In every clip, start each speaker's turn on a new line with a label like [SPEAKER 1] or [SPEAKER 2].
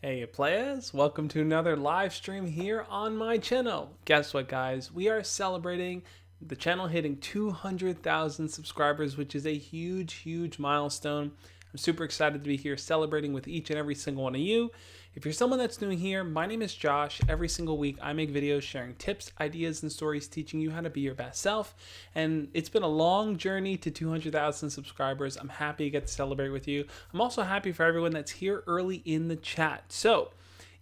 [SPEAKER 1] Hey players, welcome to another live stream here on my channel. Guess what guys, we are celebrating the channel hitting 200,000 subscribers, which is a huge milestone. I'm super excited to be here celebrating with each and every single one of you. If you're someone that's new here, my name is Josh. Every single week I make videos sharing tips, ideas, and stories teaching you how to be your best self. And it's been a long journey to 200,000 subscribers. I'm happy to get to celebrate with you. I'm also happy for everyone that's here early in the chat. So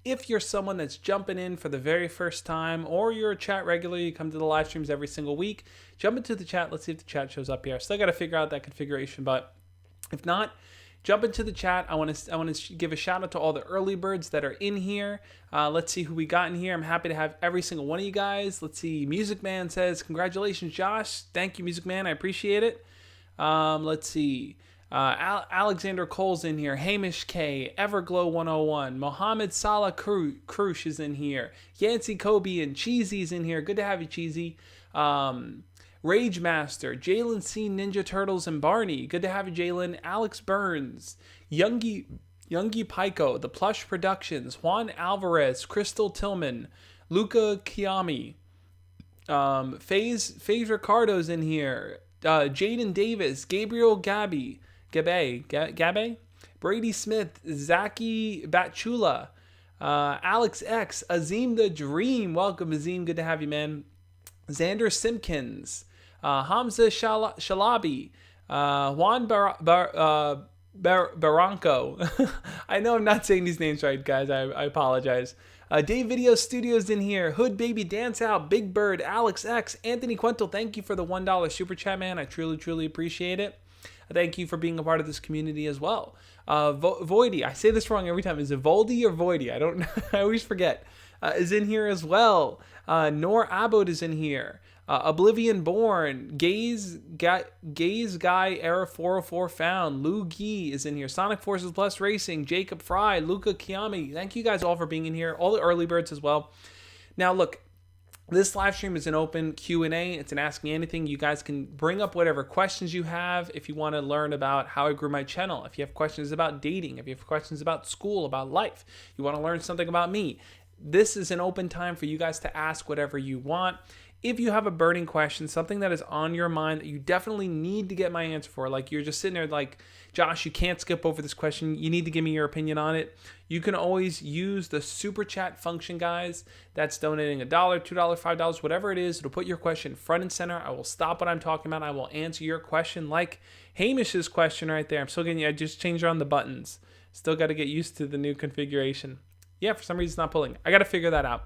[SPEAKER 1] if you're someone that's jumping in for the very first time, or you're a chat regular, you come to the live streams every single week, jump into the chat. Let's see if the chat shows up here. Still got to figure out that configuration, but if not, jump into the chat. I want to give a shout out to all the early birds that are in here. Let's see who we got in here. I'm happy to have every single one of you guys. Let's see. Music Man says, congratulations, Josh. Thank you, Music Man. I appreciate it. Let's see. Alexander Cole's in here. Hamish K. Everglow 101. Mohammed Salah Krush is in here. Yancey Kobe and Cheesy's in here. Good to have you, Cheesy. Rage Master, Jalen C, Ninja Turtles, and Barney. Good to have you, Jalen. Alex Burns, Youngie Pico, The Plush Productions, Juan Alvarez, Crystal Tillman, Luca Kiami, FaZe Ricardo's in here, Jaden Davis, Gabriel Gabe, Brady Smith, Zaki Batchula, Alex X, Azim the Dream. Welcome, Azim. Good to have you, man. Xander Simpkins, Hamza Shalabi, Juan Barranco. I know I'm not saying these names right, guys. I apologize. Dave Video Studios in here. Hood Baby Dance Out, Big Bird, Alex X, Anthony Quentel. Thank you for the $1 super chat, man. I truly appreciate it. Thank you for being a part of this community as well. Voidy, I say this wrong every time. Is it Voldy or Voidy? I don't know. I always forget. Is in here as well. Nor Abod is in here. Oblivion Born, Gaze Guy Era 404 Found, Lou Gee is in here. Sonic Forces Plus Racing, Jacob Fry, Luca Kiami. Thank you guys all for being in here. All the early birds as well. Now look, this live stream is an open Q&A. It's an Ask Me Anything. You guys can bring up whatever questions you have. If you want to learn about how I grew my channel, if you have questions about dating, if you have questions about school, about life, you want to learn something about me, this is an open time for you guys to ask whatever you want. If you have a burning question, something that is on your mind that you definitely need to get my answer for, like you're just sitting there like, Josh, you can't skip over this question. You need to give me your opinion on it. You can always use the super chat function, guys. That's donating $1, $2, $5, whatever it is. It'll put your question front and center. I will stop what I'm talking about. I will answer your question like Hamish's question right there. I just changed around the buttons. Still got to get used to the new configuration. Yeah, for some reason it's not pulling. I got to figure that out.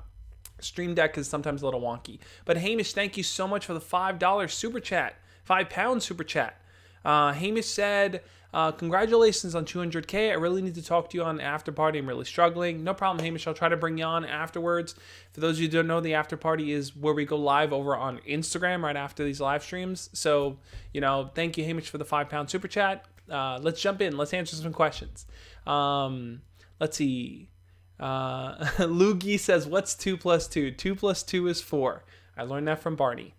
[SPEAKER 1] Stream Deck is sometimes a little wonky. But Hamish, thank you so much for the $5 super chat. £5 super chat. Hamish said, congratulations on 200K. I really need to talk to you on the after party. I'm really struggling. No problem, Hamish. I'll try to bring you on afterwards. For those of you who don't know, the after party is where we go live over on Instagram right after these live streams. So, thank you, Hamish, for the £5 super chat. Let's jump in. Let's answer some questions. Let's see. Lugi says, what's 2 plus 2? 2 plus 2 is 4. I learned that from Barney.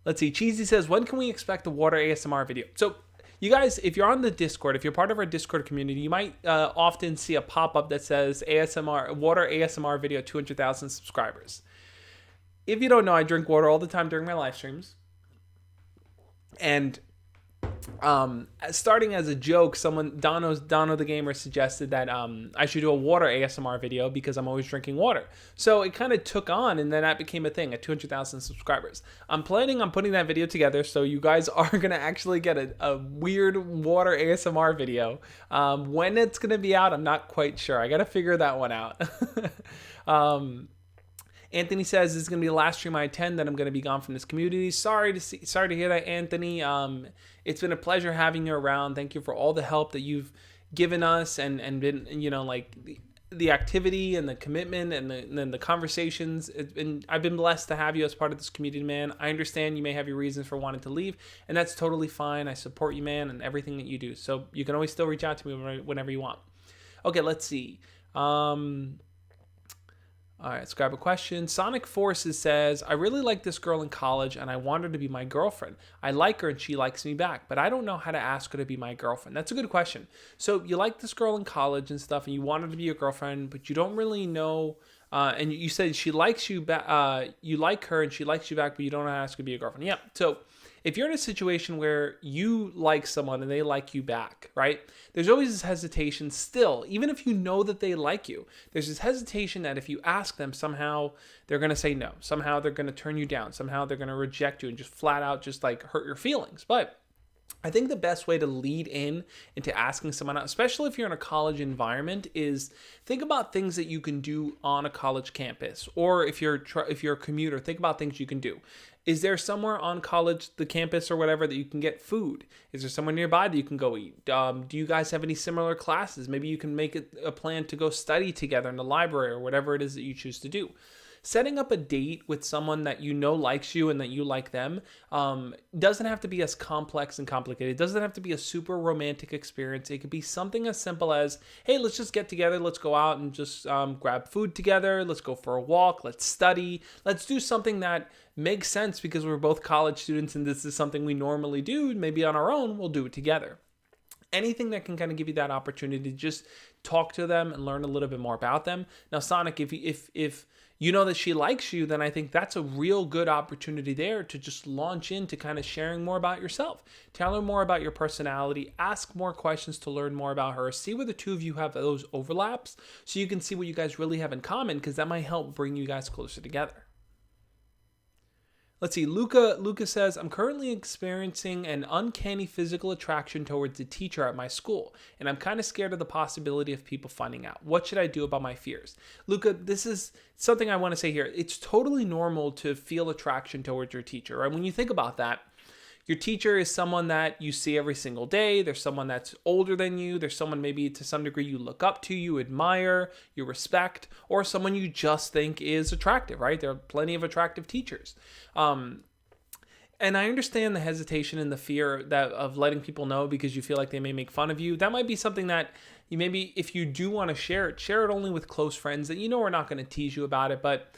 [SPEAKER 1] Let's see. Cheesy says, when can we expect the water ASMR video? So you guys, if you're on the Discord, if you're part of our Discord community, you might often see a pop-up that says water ASMR video, 200,000 subscribers. If you don't know, I drink water all the time during my live streams. And starting as a joke, Dono the Gamer suggested that I should do a water ASMR video because I'm always drinking water. So it kind of took on, and then that became a thing at 200,000 subscribers. I'm planning on putting that video together, so you guys are going to actually get a weird water ASMR video. When it's going to be out, I'm not quite sure. I got to figure that one out. Anthony says this is going to be the last stream I attend, that I'm going to be gone from this community. Sorry to hear that, Anthony. It's been a pleasure having you around. Thank you for all the help that you've given us and been, like the activity and the commitment and the conversations. I've been blessed to have you as part of this community, man. I understand you may have your reasons for wanting to leave, and that's totally fine. I support you, man, and everything that you do. So you can always still reach out to me whenever you want. Okay, let's see. All right, let's grab a question. Sonic Forces says, I really like this girl in college and I want her to be my girlfriend. I like her and she likes me back, but I don't know how to ask her to be my girlfriend. That's a good question. So you like this girl in college and stuff and you want her to be your girlfriend, but you don't really know. And you said she likes you back. You like her and she likes you back, but you don't know how to ask her to be your girlfriend. Yeah. So if you're in a situation where you like someone and they like you back, right? There's always this hesitation still, even if you know that they like you, there's this hesitation that if you ask them, somehow they're going to say no. Somehow they're going to turn you down. Somehow they're going to reject you and just flat out just like hurt your feelings. But I think the best way to lead in into asking someone out, especially if you're in a college environment, is think about things that you can do on a college campus. Or if you're a commuter, think about things you can do. Is there somewhere on the campus or whatever that you can get food? Is there somewhere nearby that you can go eat? Do you guys have any similar classes? Maybe you can make it a plan to go study together in the library or whatever it is that you choose to do. Setting up a date with someone that you know likes you and that you like them doesn't have to be as complex and complicated. It doesn't have to be a super romantic experience. It could be something as simple as, hey, let's just get together. Let's go out and just grab food together. Let's go for a walk. Let's study. Let's do something that makes sense because we're both college students and this is something we normally do. Maybe on our own, we'll do it together. Anything that can kind of give you that opportunity to just talk to them and learn a little bit more about them. Now, Sonic, if you know that she likes you, then I think that's a real good opportunity there to just launch into kind of sharing more about yourself. Tell her more about your personality, ask more questions to learn more about her, see where the two of you have those overlaps so you can see what you guys really have in common because that might help bring you guys closer together. Let's see, Luca says, I'm currently experiencing an uncanny physical attraction towards a teacher at my school, and I'm kind of scared of the possibility of people finding out. What should I do about my fears? Luca, this is something I want to say here. It's totally normal to feel attraction towards your teacher, right? When you think about that, your teacher is someone that you see every single day. There's someone that's older than you. There's someone maybe to some degree you look up to, you admire, you respect, or someone you just think is attractive, right? There are plenty of attractive teachers. And I understand the hesitation and the fear of letting people know because you feel like they may make fun of you. That might be something that you maybe, if you do want to share it only with close friends that you know are not going to tease you about it. But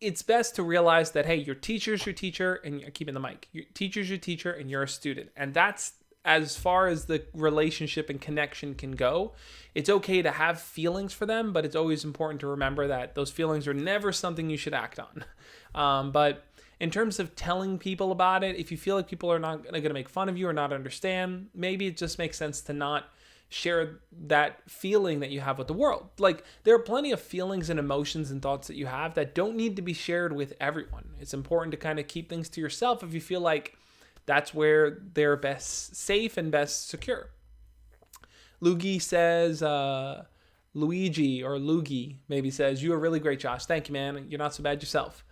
[SPEAKER 1] it's best to realize that, hey, your teacher's your teacher, and you're keeping the mic. Your teacher's your teacher, and you're a student. And that's as far as the relationship and connection can go. It's okay to have feelings for them, but it's always important to remember that those feelings are never something you should act on. But in terms of telling people about it, if you feel like people are not going to make fun of you or not understand, maybe it just makes sense to not share that feeling that you have with the world. Like, there are plenty of feelings and emotions and thoughts that you have that don't need to be shared with everyone. It's important to kind of keep things to yourself if you feel like that's where they're best safe and best secure. Luigi says, Luigi or Luigi maybe says, you are really great, Josh. Thank you, man. You're not so bad yourself.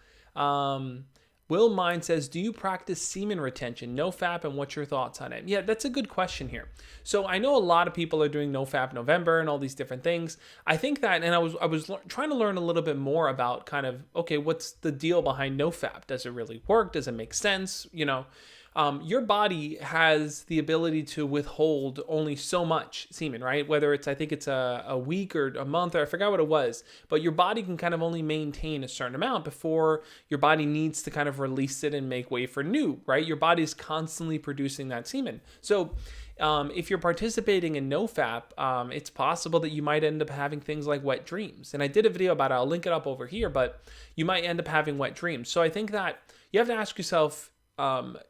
[SPEAKER 1] Will Mine says, do you practice semen retention, NoFap, and what's your thoughts on it? Yeah, that's a good question here. So I know a lot of people are doing NoFap November and all these different things. I think that, and I was trying to learn a little bit more about kind of, okay, what's the deal behind NoFap? Does it really work? Does it make sense? You know, your body has the ability to withhold only so much semen, right? Whether it's, I think it's a week or a month, or I forgot what it was, but your body can kind of only maintain a certain amount before your body needs to kind of release it and make way for new, right? Your body is constantly producing that semen. So if you're participating in NoFap, it's possible that you might end up having things like wet dreams. And I did a video about it. I'll link it up over here, but you might end up having wet dreams. So I think that you have to ask yourself,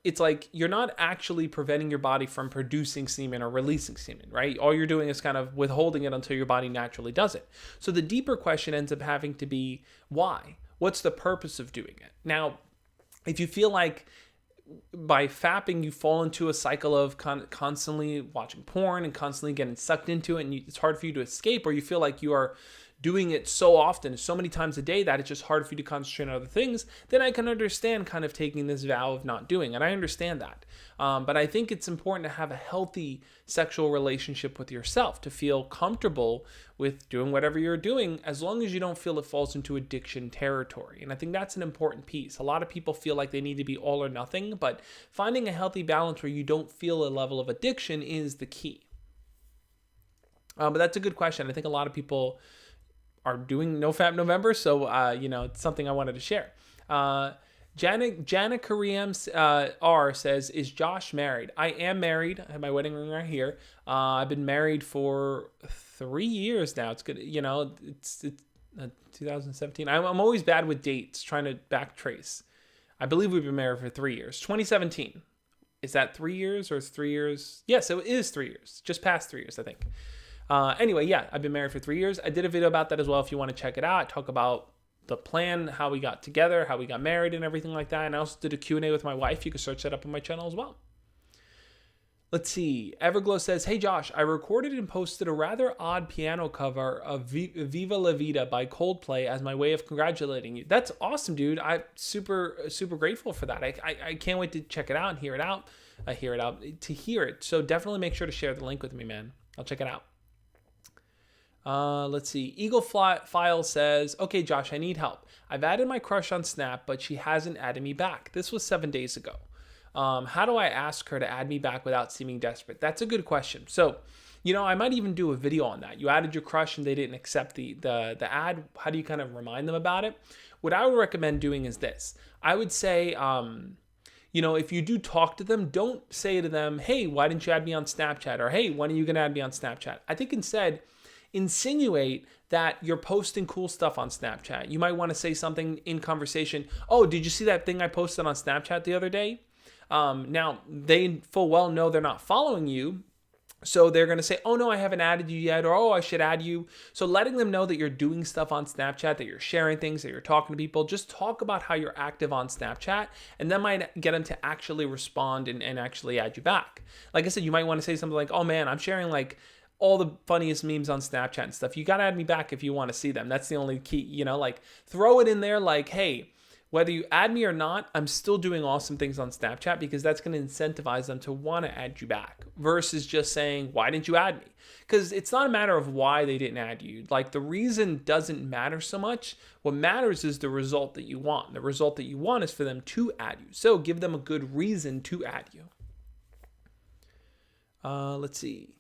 [SPEAKER 1] it's like you're not actually preventing your body from producing semen or releasing semen, right? All you're doing is kind of withholding it until your body naturally does it. So the deeper question ends up having to be, why? What's the purpose of doing it? Now, if you feel like by fapping you fall into a cycle of constantly watching porn and constantly getting sucked into it, and it's hard for you to escape, or you feel like you are doing it so often, so many times a day, that it's just hard for you to concentrate on other things, then I can understand kind of taking this vow of not doing. And I understand that. But I think it's important to have a healthy sexual relationship with yourself, to feel comfortable with doing whatever you're doing, as long as you don't feel it falls into addiction territory. And I think that's an important piece. A lot of people feel like they need to be all or nothing, but finding a healthy balance where you don't feel a level of addiction is the key. But that's a good question. I think a lot of people are doing NoFap November. So, it's something I wanted to share. Janet Kareem R says, is Josh married? I am married. I have my wedding ring right here. I've been married for 3 years now. It's good. It's 2017. I'm always bad with dates, trying to backtrace. I believe we've been married for 3 years. 2017. Is that 3 years or is 3 years? Yes, it is 3 years. Just past 3 years, I think. Anyway, yeah, I've been married for 3 years. I did a video about that as well if you want to check it out. I talk about the plan, how we got together, how we got married and everything like that. And I also did a Q&A with my wife. You can search that up on my channel as well. Let's see. Everglow says, hey Josh, I recorded and posted a rather odd piano cover of Viva La Vida by Coldplay as my way of congratulating you. That's awesome, dude. I'm super grateful for that. I can't wait to check it out and hear it. So definitely make sure to share the link with me, man. I'll check it out. Let's see. Eagle File says, okay, Josh, I need help. I've added my crush on Snap, but she hasn't added me back. This was 7 days ago. How do I ask her to add me back without seeming desperate? That's a good question. So, I might even do a video on that. You added your crush and they didn't accept the ad. How do you kind of remind them about it? What I would recommend doing is this. I would say, if you do talk to them, don't say to them, hey, why didn't you add me on Snapchat? Or, hey, when are you going to add me on Snapchat? I think instead, insinuate that you're posting cool stuff on Snapchat. You might want to say something in conversation. Oh, did you see that thing I posted on Snapchat the other day? Now, they full well know they're not following you. So they're going to say, oh, no, I haven't added you yet. Or, oh, I should add you. So letting them know that you're doing stuff on Snapchat, that you're sharing things, that you're talking to people. Just talk about how you're active on Snapchat. And that might get them to actually respond and actually add you back. Like I said, you might want to say something like, oh, man, I'm sharing all the funniest memes on Snapchat and stuff. You got to add me back if you want to see them. That's the only key, throw it in there like, hey, whether you add me or not, I'm still doing awesome things on Snapchat because that's going to incentivize them to want to add you back versus just saying, why didn't you add me? Because it's not a matter of why they didn't add you. The reason doesn't matter so much. What matters is the result that you want. The result that you want is for them to add you. So give them a good reason to add you. Let's see.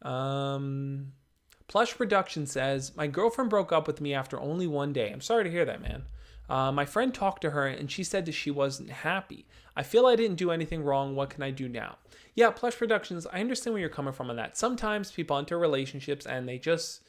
[SPEAKER 1] Plush Production says, my girlfriend broke up with me after only 1 day. I'm sorry to hear that, man. My friend talked to her and she said that she wasn't happy. I feel I didn't do anything wrong. What can I do now? Yeah, Plush Productions, I understand where you're coming from on that. Sometimes people enter relationships and they just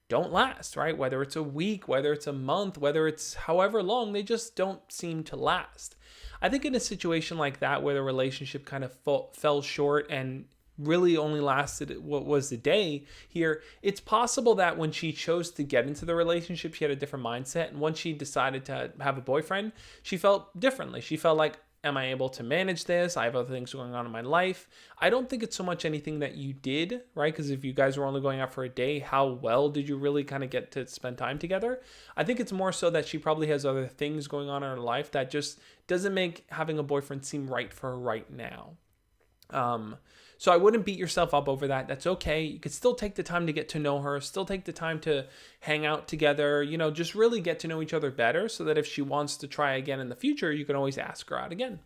[SPEAKER 1] don't last, right? Whether it's a week, whether it's a month, whether it's however long, they just don't seem to last. I think in a situation like that where the relationship kind of fell short and really only lasted what was the day here, it's possible that when she chose to get into the relationship, she had a different mindset. And once she decided to have a boyfriend, she felt differently. She felt like, am I able to manage this? I have other things going on in my life. I don't think it's so much anything that you did, right? Because if you guys were only going out for a day, how well did you really kind of get to spend time together? I think it's more so that she probably has other things going on in her life that just doesn't make having a boyfriend seem right for her right now. So I wouldn't beat yourself up over that. That's okay. You could still take the time to get to know her, still take the time to hang out together, just really get to know each other better so that if she wants to try again in the future, you can always ask her out again.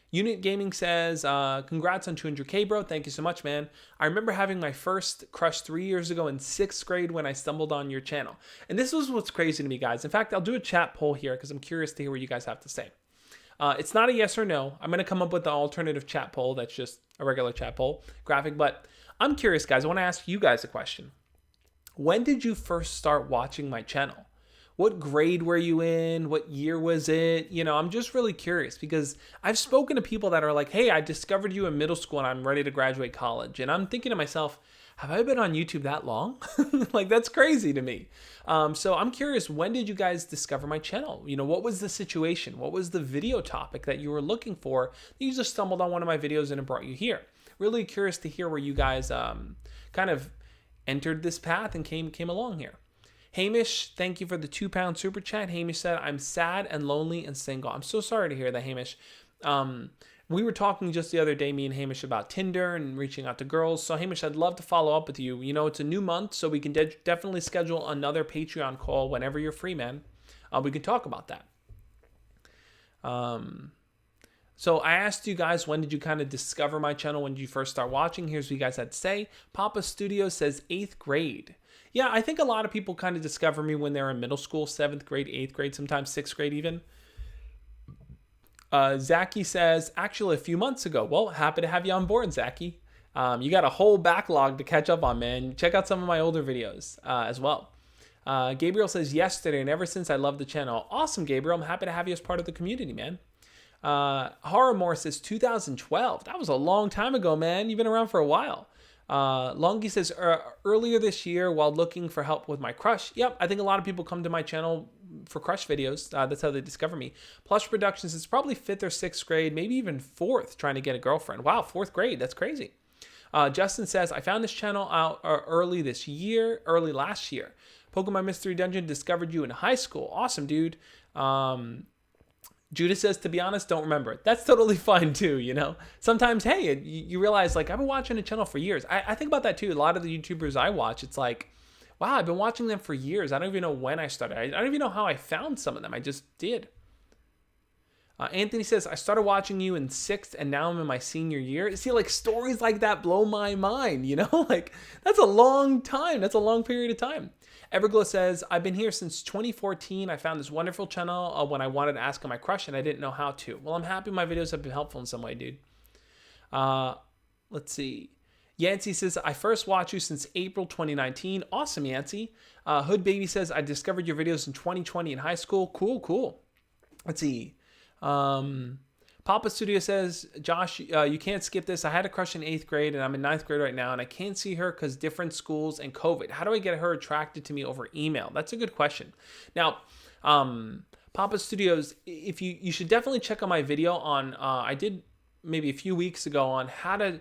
[SPEAKER 1] Unit Gaming says, congrats on 200K, bro. Thank you so much, man. I remember having my first crush 3 years ago in 6th grade when I stumbled on your channel. And this was what's crazy to me, guys. In fact, I'll do a chat poll here because I'm curious to hear what you guys have to say. It's not a yes or no. I'm going to come up with an alternative chat poll that's just a regular chat poll graphic. But I'm curious, guys. I want to ask you guys a question. When did you first start watching my channel? What grade were you in? What year was it? I'm just really curious because I've spoken to people that are like, hey, I discovered you in middle school and I'm ready to graduate college. And I'm thinking to myself, have I been on YouTube that long? That's crazy to me. So I'm curious, when did you guys discover my channel? What was the situation? What was the video topic that you were looking for? You just stumbled on one of my videos and it brought you here. Really curious to hear where you guys kind of entered this path and came along here. Hamish, thank you for the £2 super chat. Hamish said, I'm sad and lonely and single. I'm so sorry to hear that, Hamish. We were talking just the other day, me and Hamish, about Tinder and reaching out to girls. So Hamish, I'd love to follow up with you. It's a new month, so we can definitely schedule another Patreon call whenever you're free, man. We can talk about that. So I asked you guys, when did you kind of discover my channel? When did you first start watching? Here's what you guys had to say. Papa Studio says 8th grade. Yeah, I think a lot of people kind of discover me when they're in middle school, 7th grade, 8th grade, sometimes 6th grade even. Zachy says, actually a few months ago. Well, happy to have you on board, Zachy. You got a whole backlog to catch up on, man. Check out some of my older videos as well. Gabriel says, yesterday, and ever since I love the channel. Awesome, Gabriel. I'm happy to have you as part of the community, man. Horrormore says 2012. That was a long time ago, man. You've been around for a while. Longy says, earlier this year while looking for help with my crush. Yep, I think a lot of people come to my channel for crush videos. That's how they discover me. Plush Productions is probably 5th or 6th grade, maybe even 4th, trying to get a girlfriend. Wow, 4th grade. That's crazy. Justin says, I found this channel out early last year. Pokemon Mystery Dungeon discovered you in high school. Awesome, dude. Judah says, to be honest, don't remember it. That's totally fine too, you know? Sometimes, hey, you realize, like, I've been watching a channel for years. I think about that too. A lot of the YouTubers I watch, it's like, wow, I've been watching them for years. I don't even know when I started. I don't even know how I found some of them. I just did. Anthony says, I started watching you in 6th and now I'm in my senior year. See, like, stories like that blow my mind, you know? Like, that's a long time. That's a long period of time. Everglow says, I've been here since 2014. I found this wonderful channel when I wanted to ask my crush and I didn't know how to. Well, I'm happy my videos have been helpful in some way, dude. Let's see. Yancey says, I first watched you since April 2019. Awesome, Yancey. Hood Baby says, I discovered your videos in 2020 in high school. Cool. Let's see. Papa Studio says, Josh, you can't skip this. I had a crush in 8th grade and I'm in 9th grade right now and I can't see her because different schools and COVID. How do I get her attracted to me over email? That's a good question. Now, Papa Studios, if you should definitely check out my video on, I did maybe a few weeks ago on how to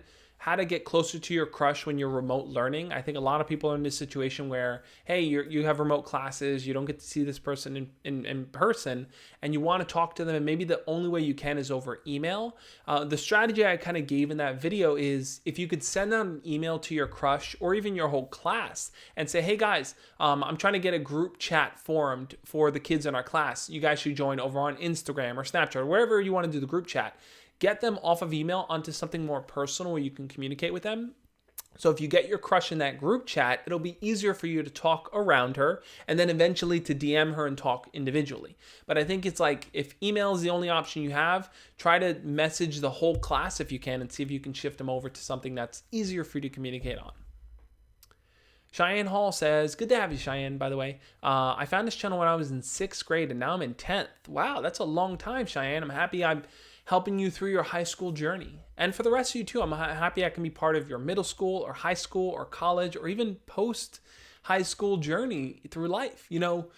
[SPEAKER 1] get closer to your crush when you're remote learning. I think a lot of people are in this situation where, hey, you have remote classes, you don't get to see this person in person, and you want to talk to them, and maybe the only way you can is over email. The strategy I kind of gave in that video is if you could send out an email to your crush or even your whole class and say, hey guys, I'm trying to get a group chat formed for the kids in our class. You guys should join over on Instagram or Snapchat or wherever you want to do the group chat. Get them off of email onto something more personal where you can communicate with them. So if you get your crush in that group chat, it'll be easier for you to talk around her and then eventually to DM her and talk individually. But I think it's like, if email is the only option you have, try to message the whole class if you can and see if you can shift them over to something that's easier for you to communicate on. Cheyenne Hall says, good to have you, Cheyenne, by the way. I found this channel when I was in 6th grade and now I'm in 10th. Wow, that's a long time, Cheyenne. I'm happy I'm helping you through your high school journey. And for the rest of you too, I'm happy I can be part of your middle school or high school or college or even post high school journey through life. You know,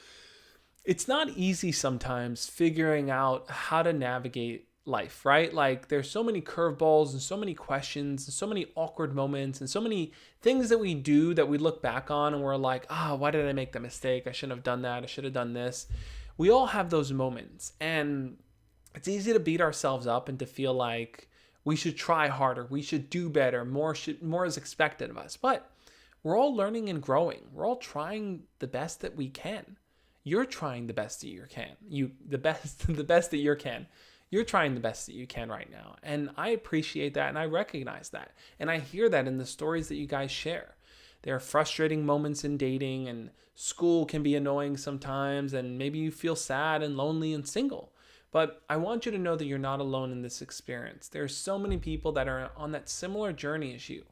[SPEAKER 1] it's not easy sometimes figuring out how to navigate life, right? Like, there's so many curveballs and so many questions and so many awkward moments and so many things that we do that we look back on and we're like, why did I make that mistake? I shouldn't have done that. I should have done this. We all have those moments, and it's easy to beat ourselves up and to feel like we should try harder, we should do better, more is expected of us. But we're all learning and growing. We're all trying the best that we can. You're trying the best that you can. The best that you can. You're trying the best that you can right now. And I appreciate that and I recognize that. And I hear that in the stories that you guys share. There are frustrating moments in dating, and school can be annoying sometimes, and maybe you feel sad and lonely and single. But I want you to know that you're not alone in this experience. There are so many people that are on that similar journey as you.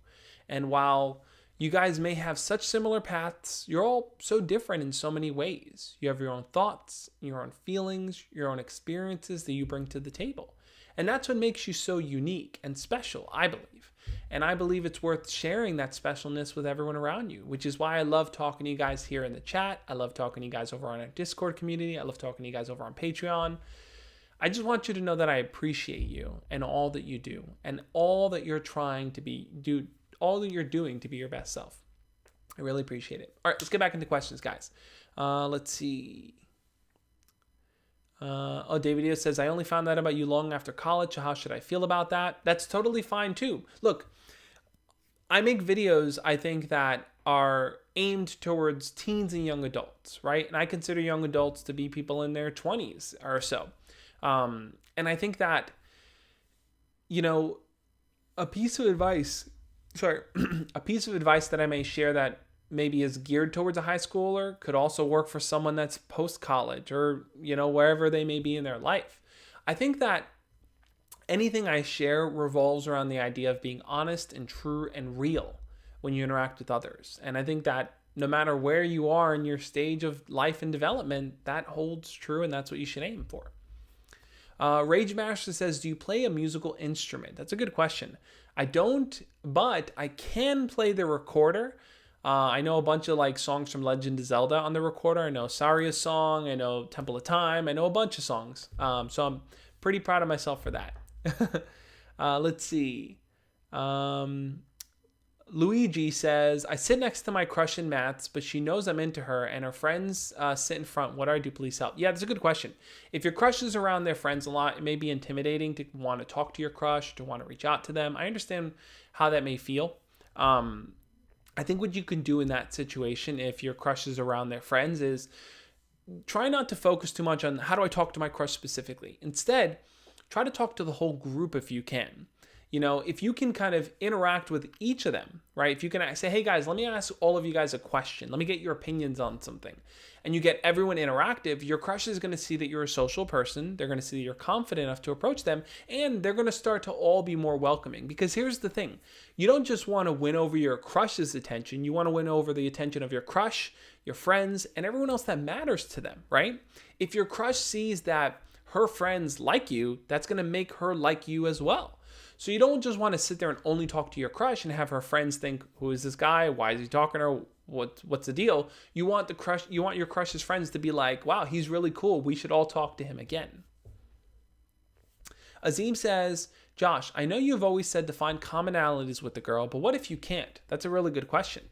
[SPEAKER 1] And while you guys may have such similar paths, you're all so different in so many ways. You have your own thoughts, your own feelings, your own experiences that you bring to the table. And that's what makes you so unique and special, I believe. And I believe it's worth sharing that specialness with everyone around you, which is why I love talking to you guys here in the chat. I love talking to you guys over on our Discord community. I love talking to you guys over on Patreon. I just want you to know that I appreciate you and all that you do and all that you're trying to all that you're doing to be your best self. I really appreciate it. All right, let's get back into questions, guys. Let's see. David says, I only found out about you long after college. So how should I feel about that? That's totally fine too. Look, I make videos, I think, that are aimed towards teens and young adults, right? And I consider young adults to be people in their 20s or so. And I think that you know, a piece of advice, sorry, a piece of advice that I may share that maybe is geared towards a high schooler could also work for someone that's post college or, wherever they may be in their life. I think that anything I share revolves around the idea of being honest and true and real when you interact with others. And I think that no matter where you are in your stage of life and development, that holds true and that's what you should aim for. Rage Master says, do you play a musical instrument? That's a good question. I don't, but I can play the recorder. I know a bunch of like songs from Legend of Zelda on the recorder. I know Saria's song. I know Temple of Time. I know a bunch of songs. So I'm pretty proud of myself for that. Let's see. Luigi says, I sit next to my crush in maths, but she knows I'm into her and her friends sit in front. What do I do? Please help. Yeah, that's a good question. If your crush is around their friends a lot, it may be intimidating to want to talk to your crush, to want to reach out to them. I understand how that may feel. I think what you can do in that situation, if your crush is around their friends, is try not to focus too much on how do I talk to my crush specifically. Instead, try to talk to the whole group if you can. If you can kind of interact with each of them, right? If you can say, hey guys, let me ask all of you guys a question. Let me get your opinions on something. And you get everyone interactive, your crush is going to see that you're a social person. They're going to see that you're confident enough to approach them. And they're going to start to all be more welcoming. Because here's the thing. You don't just want to win over your crush's attention. You want to win over the attention of your crush, your friends, and everyone else that matters to them, right? If your crush sees that her friends like you, that's going to make her like you as well. So you don't just want to sit there and only talk to your crush and have her friends think, who is this guy? Why is he talking to her? What's the deal? You want your crush's friends to be like, wow, he's really cool. We should all talk to him again. Azim says, Josh, I know you've always said to find commonalities with the girl, but what if you can't? That's a really good question.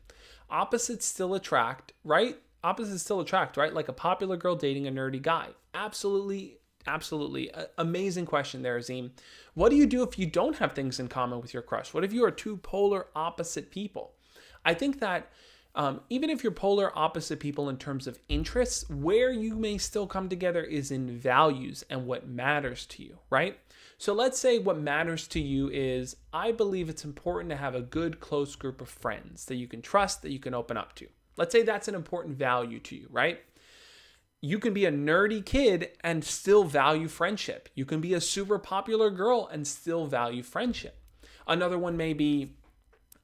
[SPEAKER 1] Opposites still attract, right? Opposites still attract, right? Like a popular girl dating a nerdy guy. Absolutely. Amazing question there, Azim. What do you do if you don't have things in common with your crush? What if you are two polar opposite people? I think that even if you're polar opposite people in terms of interests, where you may still come together is in values and what matters to you, right? So let's say what matters to you is, I believe it's important to have a good, close group of friends that you can trust, that you can open up to. Let's say that's an important value to you, right? You can be a nerdy kid and still value friendship. You can be a super popular girl and still value friendship. Another one may be,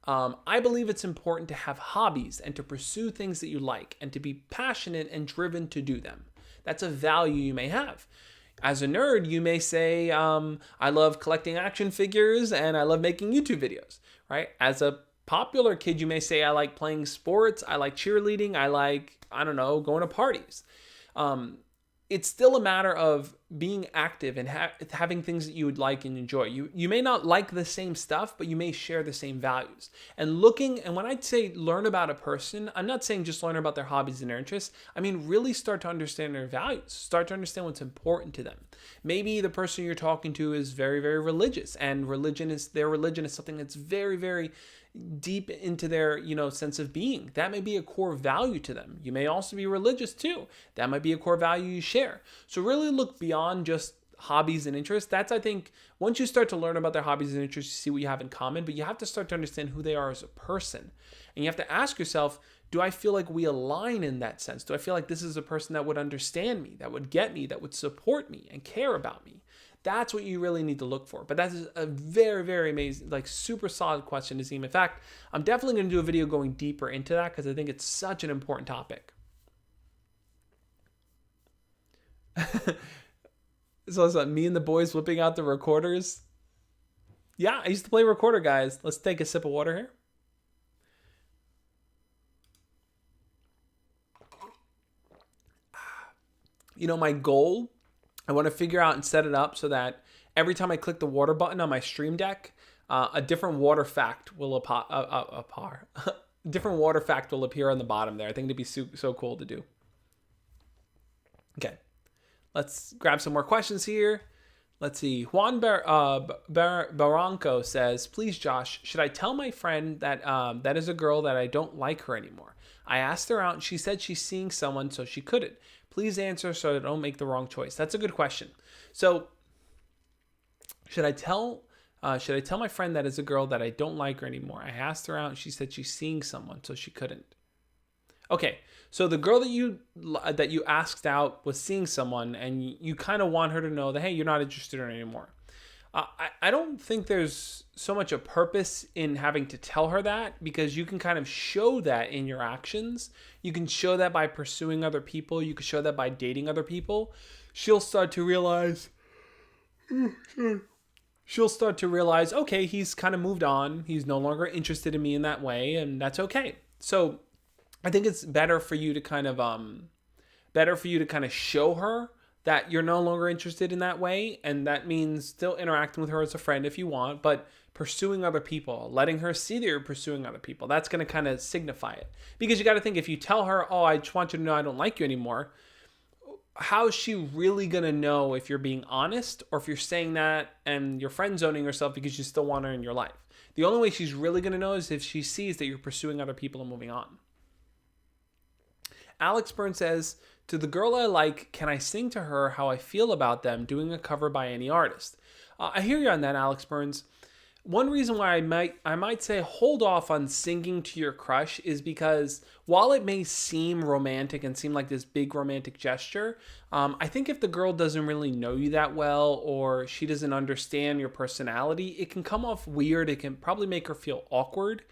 [SPEAKER 1] I believe it's important to have hobbies and to pursue things that you like and to be passionate and driven to do them. That's a value you may have. As a nerd, you may say, I love collecting action figures and I love making YouTube videos, right? As a popular kid, you may say, I like playing sports, I like cheerleading, I like, going to parties. It's still a matter of being active and having things that you would like and enjoy. You may not like the same stuff, but you may share the same values. And when I say learn about a person, I'm not saying just learn about their hobbies and their interests. I mean, really start to understand their values. Start to understand what's important to them. Maybe the person you're talking to is very, very religious, and their religion is something that's very, very deep into their, sense of being. That may be a core value to them. You may also be religious too. That might be a core value you share. So really look beyond just hobbies and interests. That's, I think, once you start to learn about their hobbies and interests, you see what you have in common, but you have to start to understand who they are as a person. And you have to ask yourself, do I feel like we align in that sense? Do I feel like this is a person that would understand me, that would get me, that would support me and care about me? That's what you really need to look for. But that is a very, very amazing, super solid question, Nazim. In fact, I'm definitely going to do a video going deeper into that because I think it's such an important topic. So it's like me and the boys whipping out the recorders. Yeah, I used to play recorder, guys. Let's take a sip of water here. My goal, I want to figure out and set it up so that every time I click the water button on my Stream Deck, a different water fact will different water fact will appear on the bottom there. I think it'd be so cool to do. Okay, let's grab some more questions here. Let's see. Juan Barranco says, please, Josh, should I tell my friend that that is a girl that I don't like her anymore? I asked her out and she said she's seeing someone, so she couldn't. Please answer so I don't make the wrong choice. That's a good question. So should I tell Should I tell my friend that is a girl that I don't like her anymore? I asked her out and she said she's seeing someone, so she couldn't. Okay, so the girl that you asked out was seeing someone, and you kind of want her to know that, hey, you're not interested in her anymore. I don't think there's so much a purpose in having to tell her that, because you can kind of show that in your actions. You can show that by pursuing other people. You can show that by dating other people. She'll start to realize, okay, he's kind of moved on. He's no longer interested in me in that way, and that's okay. So I think it's better for you to kind of show her that you're no longer interested in that way, and that means still interacting with her as a friend if you want, but pursuing other people, letting her see that you're pursuing other people. That's going to kind of signify it. Because you got to think, if you tell her, oh, I just want you to know I don't like you anymore, how is she really going to know if you're being honest, or if you're saying that and you're friend zoning yourself because you still want her in your life? The only way she's really going to know is if she sees that you're pursuing other people and moving on. Alex Byrne says, to the girl I like, can I sing to her how I feel about them doing a cover by any artist? I hear you on that, Alex Burns. One reason why I might say hold off on singing to your crush is because while it may seem romantic and seem like this big romantic gesture, I think if the girl doesn't really know you that well, or she doesn't understand your personality, it can come off weird. It can probably make her feel awkward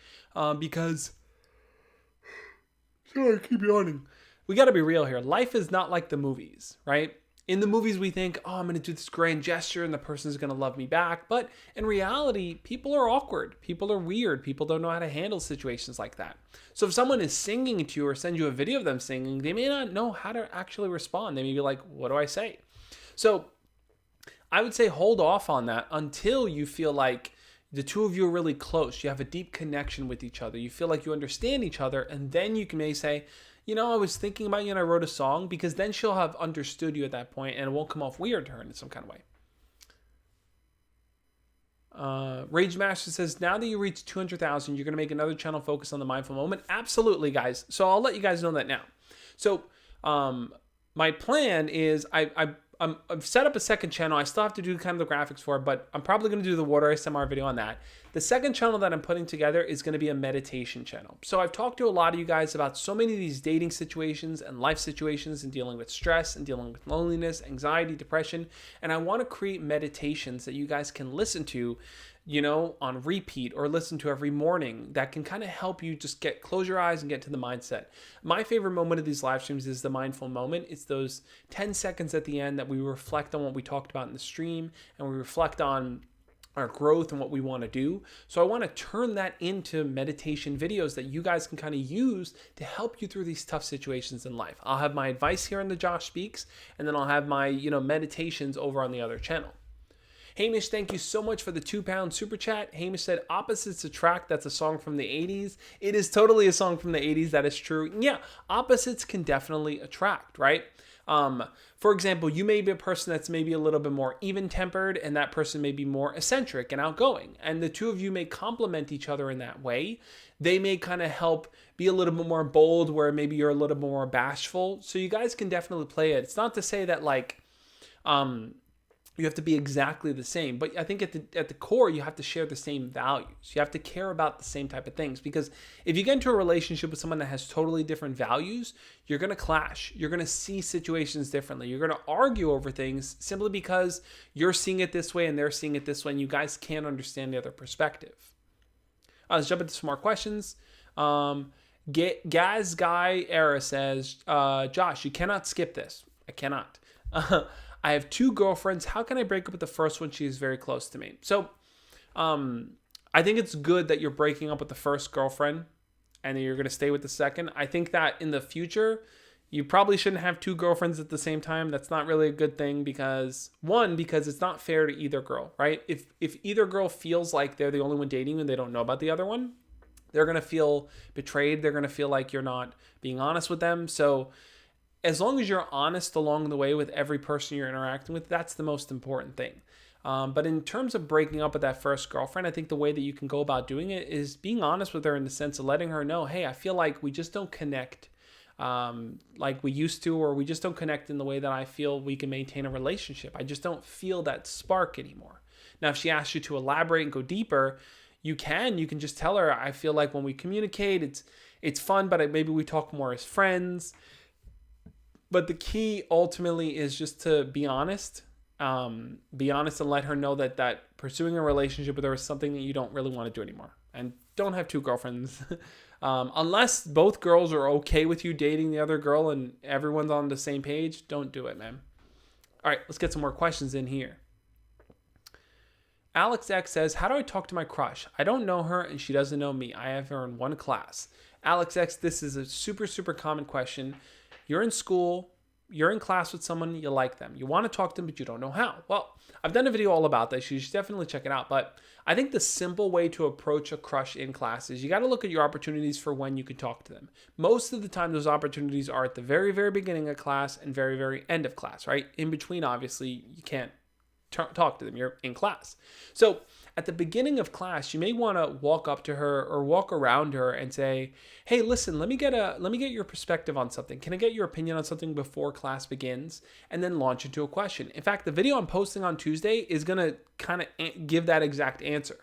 [SPEAKER 1] because... Sorry, I keep yawning. We got to be real here. Life is not like the movies, right? In the movies, we think, oh, I'm going to do this grand gesture and the person's going to love me back. But in reality, people are awkward. People are weird. People don't know how to handle situations like that. So if someone is singing to you or sends you a video of them singing, they may not know how to actually respond. They may be like, what do I say? So I would say hold off on that until you feel like the two of you are really close. You have a deep connection with each other. You feel like you understand each other. And then you can maybe say, you know, I was thinking about you and I wrote a song, because then she'll have understood you at that point and it won't come off weird to her in some kind of way. Rage Master says, now that you reach 200,000, you're going to make another channel focused on the mindful moment. Absolutely, guys. So I'll let you guys know that now. So my plan is I've set up a second channel. I still have to do kind of the graphics for it, but I'm probably going to do the water ASMR video on that. The second channel that I'm putting together is going to be a meditation channel. So I've talked to a lot of you guys about so many of these dating situations and life situations and dealing with stress and dealing with loneliness, anxiety, depression. And I want to create meditations that you guys can listen to, you know, on repeat or listen to every morning that can kind of help you just close your eyes and get to the mindset. My favorite moment of these live streams is the mindful moment. It's those 10 seconds at the end that we reflect on what we talked about in the stream, and we reflect on our growth and what we want to do. So I want to turn that into meditation videos that you guys can kind of use to help you through these tough situations in life. I'll have my advice here on the Josh Speaks, and then I'll have my, you know, meditations over on the other channel. Hamish, thank you so much for the £2 super chat. Hamish said, opposites attract. That's a song from the 80s. It is totally a song from the 80s. That is true. Yeah, opposites can definitely attract, right? For example, you may be a person that's maybe a little bit more even-tempered, and that person may be more eccentric and outgoing. And the two of you may complement each other in that way. They may kind of help be a little bit more bold, where maybe you're a little bit more bashful. So you guys can definitely play it. It's not to say that like, you have to be exactly the same, but I think at the core, you have to share the same values. You have to care about the same type of things, because if you get into a relationship with someone that has totally different values, you're going to clash. You're going to see situations differently. You're going to argue over things simply because you're seeing it this way and they're seeing it this way, and you guys can't understand the other perspective. Let's jump into some more questions. Gaz Guy Era says, Josh, you cannot skip this. I cannot. I have 2 girlfriends. How can I break up with the first one? She is very close to me. So I think it's good that you're breaking up with the first girlfriend and then you're going to stay with the second. I think that in the future, you probably shouldn't have 2 girlfriends at the same time. That's not really a good thing, because it's not fair to either girl, right? If either girl feels like they're the only one dating and they don't know about the other one, they're going to feel betrayed. They're going to feel like you're not being honest with them. So as long as you're honest along the way with every person you're interacting with, that's the most important thing. But in terms of breaking up with that first girlfriend, I think the way that you can go about doing it is being honest with her, in the sense of letting her know, hey, I feel like we just don't connect like we used to, or we just don't connect in the way that I feel we can maintain a relationship. I just don't feel that spark anymore. Now, if she asks you to elaborate and go deeper, you can just tell her, I feel like when we communicate, it's fun, but maybe we talk more as friends. But the key ultimately is just to be honest. Be honest and let her know that pursuing a relationship with her is something that you don't really want to do anymore. And don't have 2 girlfriends. Unless both girls are okay with you dating the other girl and everyone's on the same page, don't do it, man. All right, let's get some more questions in here. Alex X says, how do I talk to my crush? I don't know her and she doesn't know me. I have her in one class. Alex X, this is a super, super common question. You're in school. You're in class with someone, you like them. You want to talk to them, but you don't know how. Well, I've done a video all about this. You should definitely check it out. But I think the simple way to approach a crush in class is you got to look at your opportunities for when you can talk to them. Most of the time, those opportunities are at the very, very beginning of class and very, very end of class, right? In between, obviously, you can't talk to them. You're in class. So at the beginning of class, you may want to walk up to her or walk around her and say, hey, listen, let me get your perspective on something. Can I get your opinion on something before class begins? And then launch into a question. In fact, the video I'm posting on Tuesday is going to kind of give that exact answer.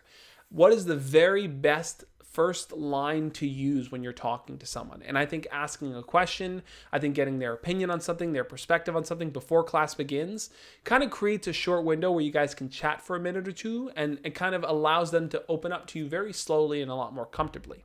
[SPEAKER 1] What is the very best first line to use when you're talking to someone? And I think asking a question, I think getting their opinion on something, their perspective on something before class begins kind of creates a short window where you guys can chat for a minute or two, and it kind of allows them to open up to you very slowly and a lot more comfortably.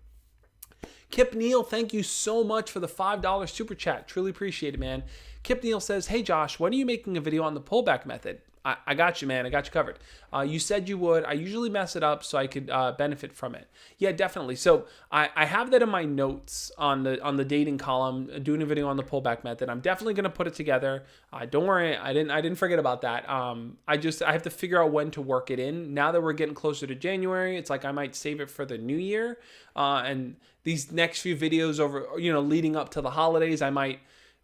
[SPEAKER 1] Kip Neal, thank you so much for the $5 super chat. Truly appreciate it, man. Kip Neal says, hey Josh, when are you making a video on the pullback method? I got you, man. I got you covered. You said you would. I usually mess it up so I could benefit from it. Yeah, definitely. So I have that in my notes on the dating column, doing a video on the pullback method. I'm definitely gonna put it together. Don't worry, I didn't forget about that. I have to figure out when to work it in. Now that we're getting closer to January, it's like I might save it for the new year. And these next few videos over, leading up to the holidays, I might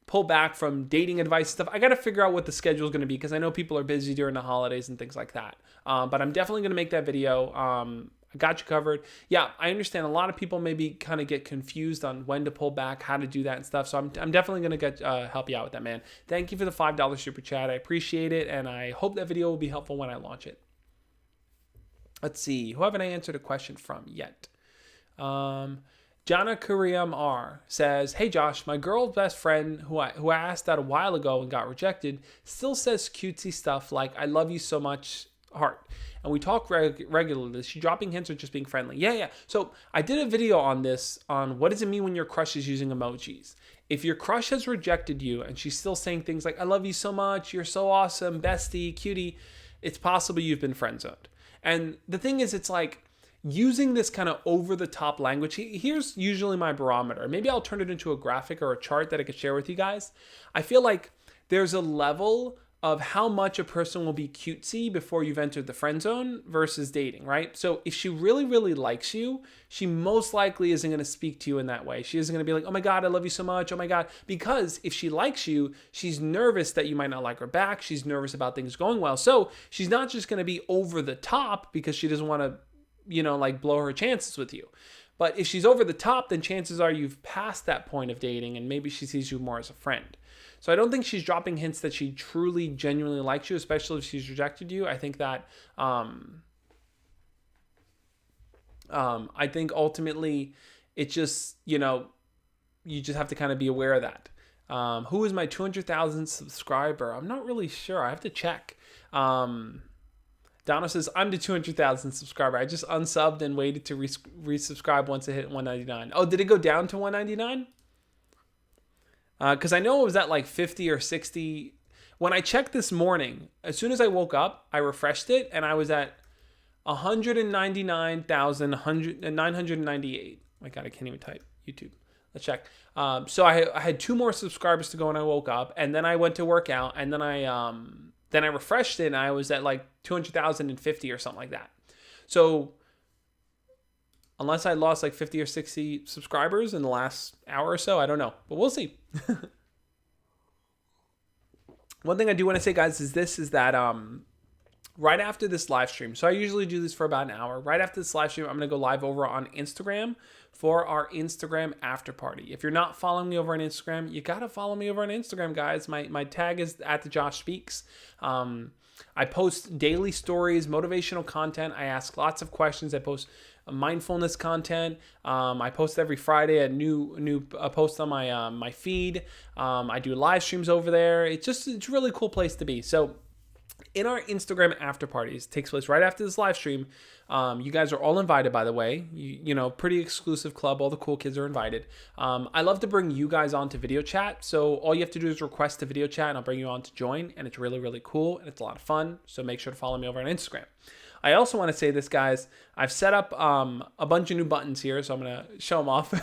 [SPEAKER 1] pull back from dating advice stuff. I got to figure out what the schedule is going to be because I know people are busy during the holidays and things like that. But I'm definitely going to make that video. I got you covered. Yeah, I understand a lot of people maybe kind of get confused on when to pull back, how to do that and stuff. So I'm definitely going to help you out with that, man. Thank you for the $5 super chat. I appreciate it. And I hope that video will be helpful when I launch it. Let's see. Who haven't I answered a question from yet? Jana Kuriam R says, hey Josh, my girl's best friend who I asked out a while ago and got rejected still says cutesy stuff like, I love you so much, heart. And we talk regularly. Is she dropping hints or just being friendly? Yeah. So I did a video on this, on what does it mean when your crush is using emojis. If your crush has rejected you and she's still saying things like, I love you so much, you're so awesome, bestie, cutie, it's possible you've been friend-zoned. And the thing is, it's like, using this kind of over-the-top language, here's usually my barometer. Maybe I'll turn it into a graphic or a chart that I could share with you guys. I feel like there's a level of how much a person will be cutesy before you've entered the friend zone versus dating, right? So if she really, really likes you, she most likely isn't going to speak to you in that way. She isn't going to be like, oh my God, I love you so much. Oh my God. Because if she likes you, she's nervous that you might not like her back. She's nervous about things going well. So she's not just going to be over the top because she doesn't want to blow her chances with you. But if she's over the top, then chances are you've passed that point of dating and maybe she sees you more as a friend. So I don't think she's dropping hints that she truly, genuinely likes you, especially if she's rejected you. I think that, I think ultimately it just, you just have to kind of be aware of that. Who is my 200,000 subscriber? I'm not really sure. I have to check. Donna says, I'm the 200,000 subscriber. I just unsubbed and waited to resubscribe once it hit 199. Oh, did it go down to 199? Because I know it was at like 50 or 60. When I checked this morning, as soon as I woke up, I refreshed it and I was at 199,998. My God, I can't even type YouTube. Let's check. So I had 2 more subscribers to go when I woke up, and then I went to work out, and then I refreshed it and I was at like 200,050 or something like that. So unless I lost like 50 or 60 subscribers in the last hour or so, I don't know, but we'll see. One thing I do want to say, guys, is that right after this live stream. So I usually do this for about an hour. Right after this live stream, I'm going to go live over on Instagram for our Instagram after party. If you're not following me over on Instagram, you got to follow me over on Instagram, guys. My tag is at the Josh Speaks. I post daily stories, motivational content. I ask lots of questions. I post mindfulness content. I post every Friday a new post on my feed. I do live streams over there. It's a really cool place to be. So in our Instagram after parties, takes place right after this live stream. You guys are all invited, by the way. You know, pretty exclusive club. All the cool kids are invited. I love to bring you guys on to video chat. So all you have to do is request a video chat and I'll bring you on to join. And it's really, really cool. And it's a lot of fun. So make sure to follow me over on Instagram. I also want to say this, guys. I've set up a bunch of new buttons here. So I'm going to show them off.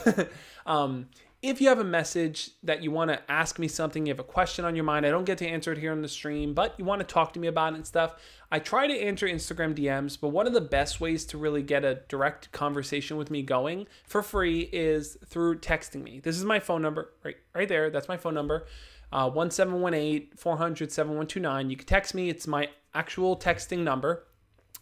[SPEAKER 1] If you have a message that you want to ask me something, you have a question on your mind, I don't get to answer it here on the stream, but you want to talk to me about it and stuff, I try to answer Instagram DMs, but one of the best ways to really get a direct conversation with me going for free is through texting me. This is my phone number right there. That's my phone number, 1718-400-7129. You can text me. It's my actual texting number.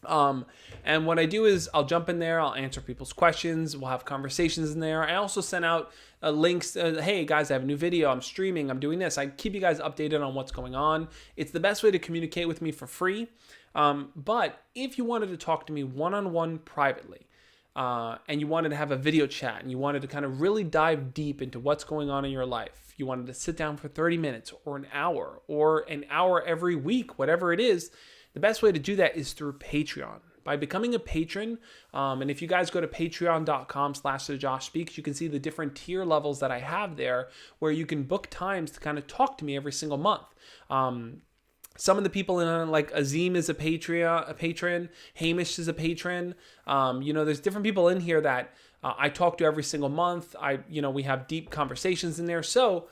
[SPEAKER 1] And what I do is I'll jump in there, I'll answer people's questions, we'll have conversations in there. I also send out links, hey guys, I have a new video, I'm streaming, I'm doing this. I keep you guys updated on what's going on. It's the best way to communicate with me for free. But if you wanted to talk to me one-on-one privately, and you wanted to have a video chat and you wanted to kind of really dive deep into what's going on in your life, you wanted to sit down for 30 minutes or an hour every week, whatever it is, the best way to do that is through Patreon. By becoming a patron, and if you guys go to patreon.com/thejoshspeaks, you can see the different tier levels that I have there where you can book times to kind of talk to me every single month. Some of the people in like Azim is a patron, Hamish is a patron. There's different people in here that I talk to every single month. We have deep conversations in there. So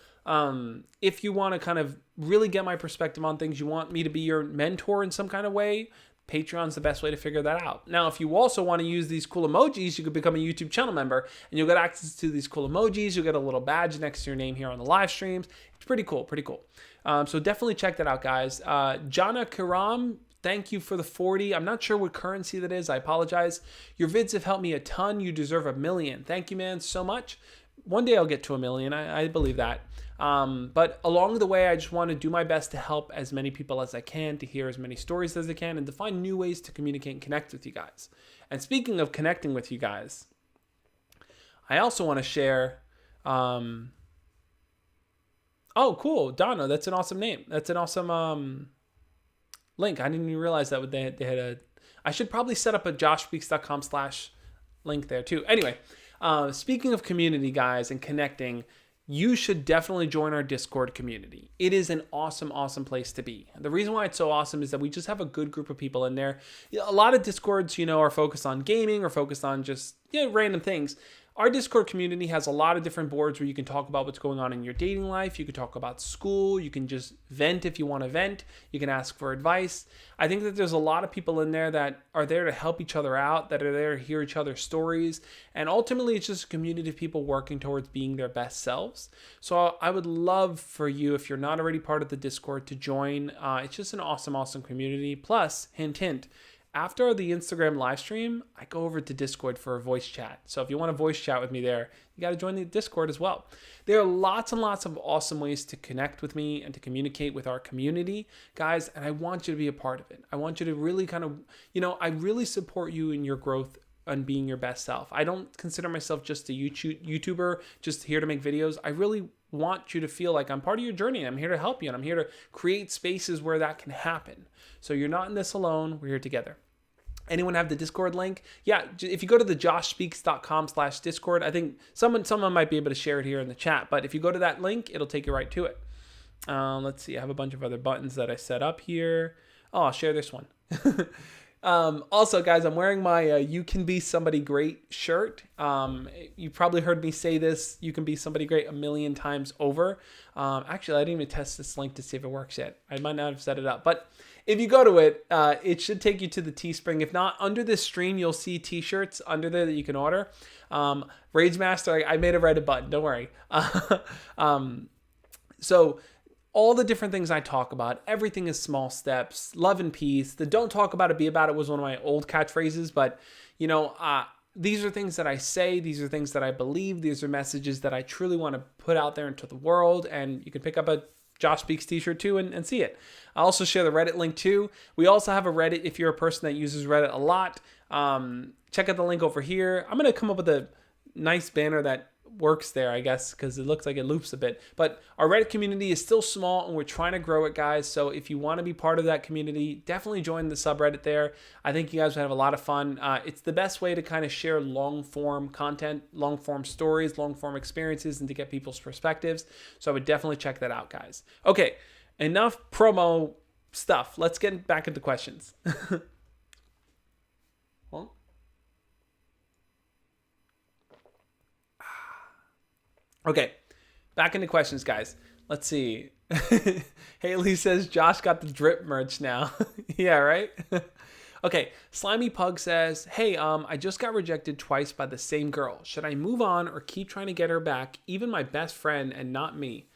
[SPEAKER 1] if you want to kind of really get my perspective on things, you want me to be your mentor in some kind of way, Patreon's the best way to figure that out. Now, if you also want to use these cool emojis, you could become a YouTube channel member and you'll get access to these cool emojis. You'll get a little badge next to your name here on the live streams. It's pretty cool. So definitely check that out, guys. Jana Karam, thank you for the 40. I'm not sure what currency that is. I apologize. Your vids have helped me a ton. You deserve 1 million. Thank you, man, so much. One day I'll get to 1 million. I believe that. But along the way, I just want to do my best to help as many people as I can, to hear as many stories as I can, and to find new ways to communicate and connect with you guys. And speaking of connecting with you guys, I also want to share... Oh, cool. Donna, that's an awesome name. That's an awesome link. I didn't even realize that they had a... I should probably set up a joshspeaks.com/link there too. Anyway, speaking of community, guys, and connecting, you should definitely join our Discord community. It is an awesome, awesome place to be. The reason why it's so awesome is that we just have a good group of people in there. A lot of Discords, are focused on gaming or focused on just random things. Our Discord community has a lot of different boards where you can talk about what's going on in your dating life. You can talk about school. You can just vent if you want to vent. You can ask for advice. I think that there's a lot of people in there that are there to help each other out, that are there to hear each other's stories. And ultimately, it's just a community of people working towards being their best selves. So I would love for you, if you're not already part of the Discord, to join. It's just an awesome, awesome community. Plus, hint, hint, after the Instagram live stream, I go over to Discord for a voice chat. So if you want to voice chat with me there, you got to join the Discord as well. There are lots and lots of awesome ways to connect with me and to communicate with our community, guys, and I want you to be a part of it. I want you to really kind of, I really support you in your growth and being your best self. I don't consider myself just a YouTuber, just here to make videos. I really want you to feel like I'm part of your journey. I'm here to help you, and I'm here to create spaces where that can happen. So you're not in this alone. We're here together. Anyone have the Discord link? Yeah, if you go to the joshspeaks.com/Discord, I think someone might be able to share it here in the chat, but if you go to that link, it'll take you right to it. Let's see, I have a bunch of other buttons that I set up here. Oh, I'll share this one. Also, guys, I'm wearing my You Can Be Somebody Great shirt. You probably heard me say this, You Can Be Somebody Great, 1 million times over. Actually, I didn't even test this link to see if it works yet. I might not have set it up, but if you go to it, it should take you to the Teespring. If not, under this stream, you'll see t-shirts under there that you can order. Rage Master, I made a Reddit button. Don't worry. So all the different things I talk about. Everything is small steps, love and peace. The don't talk about it, be about it was one of my old catchphrases, but these are things that I say. These are things that I believe. These are messages that I truly want to put out there into the world. And you can pick up a Josh Speaks t-shirt too and see it. I also share the Reddit link too. We also have a Reddit if you're a person that uses Reddit a lot. Check out the link over here. I'm going to come up with a nice banner that works there, I guess, because it looks like it loops a bit. But our Reddit community is still small and we're trying to grow it, guys. So if you want to be part of that community, definitely join the subreddit there. I think you guys would have a lot of fun. It's the best way to kind of share long form content, long form stories, long form experiences, and to get people's perspectives. So I would definitely check that out, guys. Okay, enough promo stuff. Let's get back into questions. Well, okay, back into questions, guys. Let's see. Haley says Josh got the drip merch now. Yeah, right? Okay, Slimy Pug says, hey, I just got rejected twice by the same girl. Should I move on or keep trying to get her back, even my best friend and not me?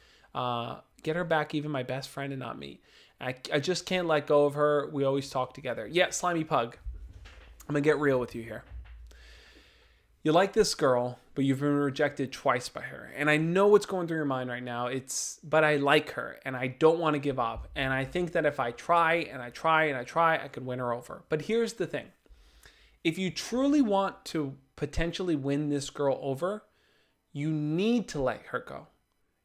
[SPEAKER 1] Get her back, even my best friend and not me. I just can't let go of her. We always talk together. Yeah, Slimy Pug. I'm going to get real with you here. You like this girl, but you've been rejected twice by her. And I know what's going through your mind right now. But I like her and I don't want to give up. And I think that if I try and I try and I try, I could win her over. But here's the thing. If you truly want to potentially win this girl over, you need to let her go.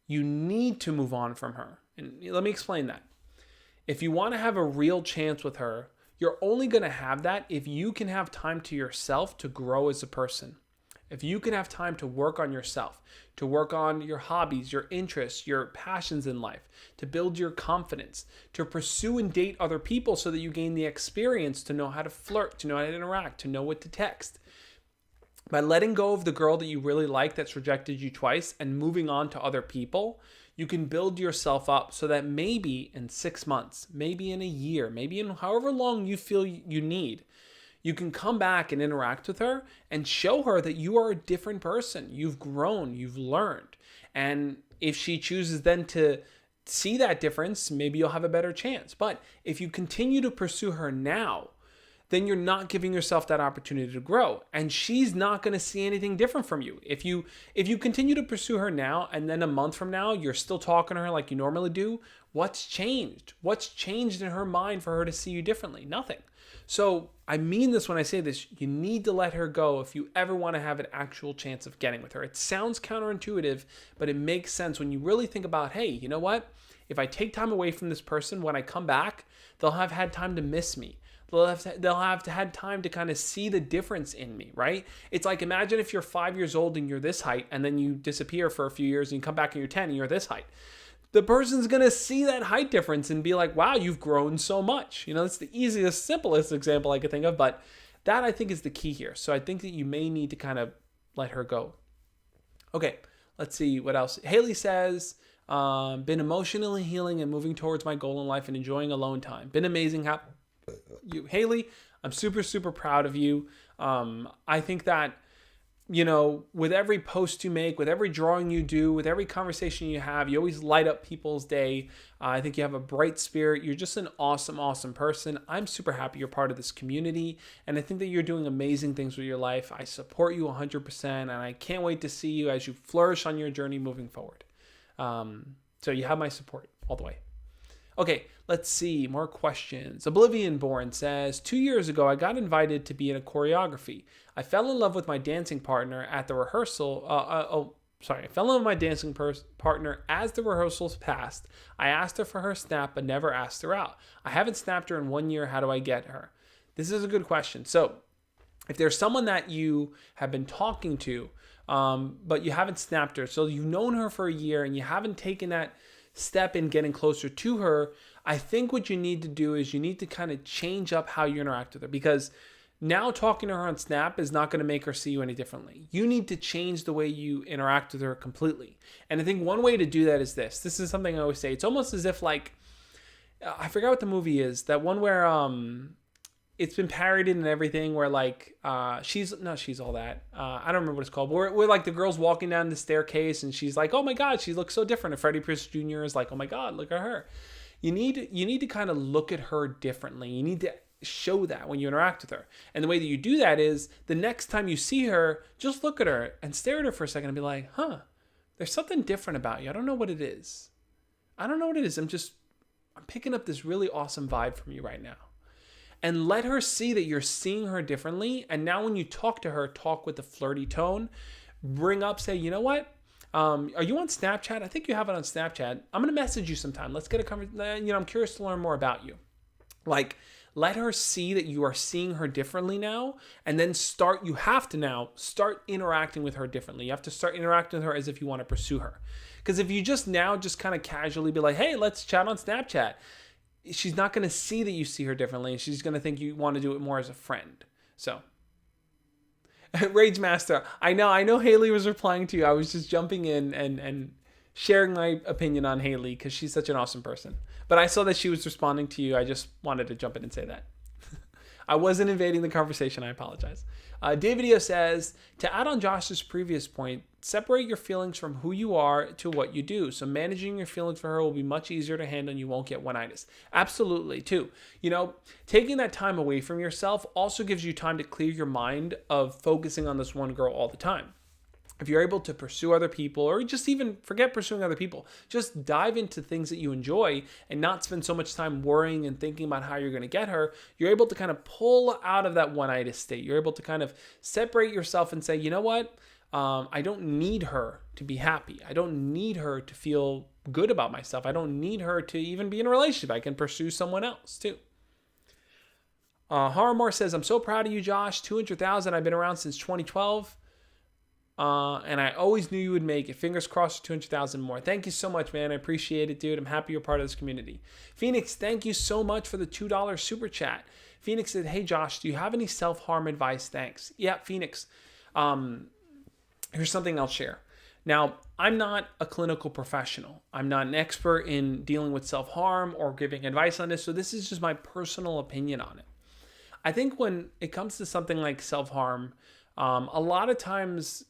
[SPEAKER 1] You need to move on from her. And let me explain that. If you want to have a real chance with her, you're only going to have that if you can have time to yourself to grow as a person. If you can have time to work on yourself, to work on your hobbies, your interests, your passions in life, to build your confidence, to pursue and date other people so that you gain the experience to know how to flirt, to know how to interact, to know what to text. By letting go of the girl that you really like that's rejected you twice and moving on to other people, you can build yourself up so that maybe in 6 months, maybe in a year, maybe in however long you feel you need, you can come back and interact with her and show her that you are a different person. You've grown, you've learned. And if she chooses then to see that difference, maybe you'll have a better chance. But if you continue to pursue her now, then you're not giving yourself that opportunity to grow. And she's not going to see anything different from you. If you continue to pursue her now and then a month from now, you're still talking to her like you normally do, what's changed? What's changed in her mind for her to see you differently? Nothing. So I mean this when I say this, you need to let her go if you ever want to have an actual chance of getting with her. It sounds counterintuitive, but it makes sense when you really think about, hey, you know what? If I take time away from this person, when I come back, they'll have had time to miss me. They'll have had time to kind of see the difference in me, right? It's like, imagine if you're 5 years old and you're this height and then you disappear for a few years and you come back and you're 10 and you're this height. The person's going to see that height difference and be like, wow, you've grown so much. It's the easiest, simplest example I could think of, but that I think is the key here. So I think that you may need to kind of let her go. Okay, let's see what else. Haley says, been emotionally healing and moving towards my goal in life and enjoying alone time. Been amazing. You, Haley, I'm super, super proud of you. I think that, with every post you make, with every drawing you do, with every conversation you have, you always light up people's day. I think you have a bright spirit. You're just an awesome, awesome person. I'm super happy you're part of this community. And I think that you're doing amazing things with your life. I support you 100%. And I can't wait to see you as you flourish on your journey moving forward. So you have my support all the way. Okay, let's see. More questions. Oblivion Born says, 2 years ago, I got invited to be in a choreography. I fell in love with my dancing partner at the rehearsal. I fell in love with my dancing partner as the rehearsals passed. I asked her for her snap, but never asked her out. I haven't snapped her in 1 year. How do I get her? This is a good question. So if there's someone that you have been talking to, but you haven't snapped her, so you've known her for a year and you haven't taken that step in getting closer to her, I think what you need to do is you need to kind of change up how you interact with her, because now talking to her on Snap is not going to make her see you any differently. You need to change the way you interact with her completely. And I think one way to do that is this. This is something I always say. It's almost as if, like, I forgot what the movie is. That one where it's been parodied and everything where like she's all that. I don't remember what it's called. But we're like the girl's walking down the staircase and she's like, oh my God, she looks so different. And Freddie Prinze Jr. is like, oh my God, look at her. You need to kind of look at her differently. You need to show that when you interact with her. And the way that you do that is the next time you see her, just look at her and stare at her for a second and be like, huh, there's something different about you. I don't know what it is. I'm picking up this really awesome vibe from you right now. And let her see that you're seeing her differently. And now when you talk to her, talk with a flirty tone. Bring up, say, you know what? Are you on Snapchat? I think you have it on Snapchat. I'm going to message you sometime. Let's get a conversation. I'm curious to learn more about you. Like, let her see that you are seeing her differently now. And then you have to now start interacting with her differently. You have to start interacting with her as if you want to pursue her. Because if you just kind of casually be like, hey, let's chat on Snapchat, she's not going to see that you see her differently. She's going to think you want to do it more as a friend. So, Rage Master, I know Haley was replying to you. I was just jumping in and sharing my opinion on Haley because she's such an awesome person. But I saw that she was responding to you. I just wanted to jump in and say that. I wasn't invading the conversation. I apologize. Davidio says, to add on Josh's previous point, separate your feelings from who you are to what you do. So managing your feelings for her will be much easier to handle and you won't get one-itis. Absolutely, too. Taking that time away from yourself also gives you time to clear your mind of focusing on this one girl all the time. If you're able to pursue other people, or just even forget pursuing other people, just dive into things that you enjoy and not spend so much time worrying and thinking about how you're going to get her, you're able to kind of pull out of that one-itis state. You're able to kind of separate yourself and say, you know what? I don't need her to be happy. I don't need her to feel good about myself. I don't need her to even be in a relationship. I can pursue someone else too. Harmore says, I'm so proud of you, Josh. 200,000. I've been around since 2012. And I always knew you would make it. Fingers crossed, 200,000 more. Thank you so much, man. I appreciate it, dude. I'm happy you're part of this community. Phoenix, thank you so much for the $2 super chat. Phoenix said, hey, Josh, do you have any self-harm advice? Thanks. Yeah, Phoenix. Here's something I'll share. Now, I'm not a clinical professional. I'm not an expert in dealing with self-harm or giving advice on this. So this is just my personal opinion on it. I think when it comes to something like self-harm, a lot of times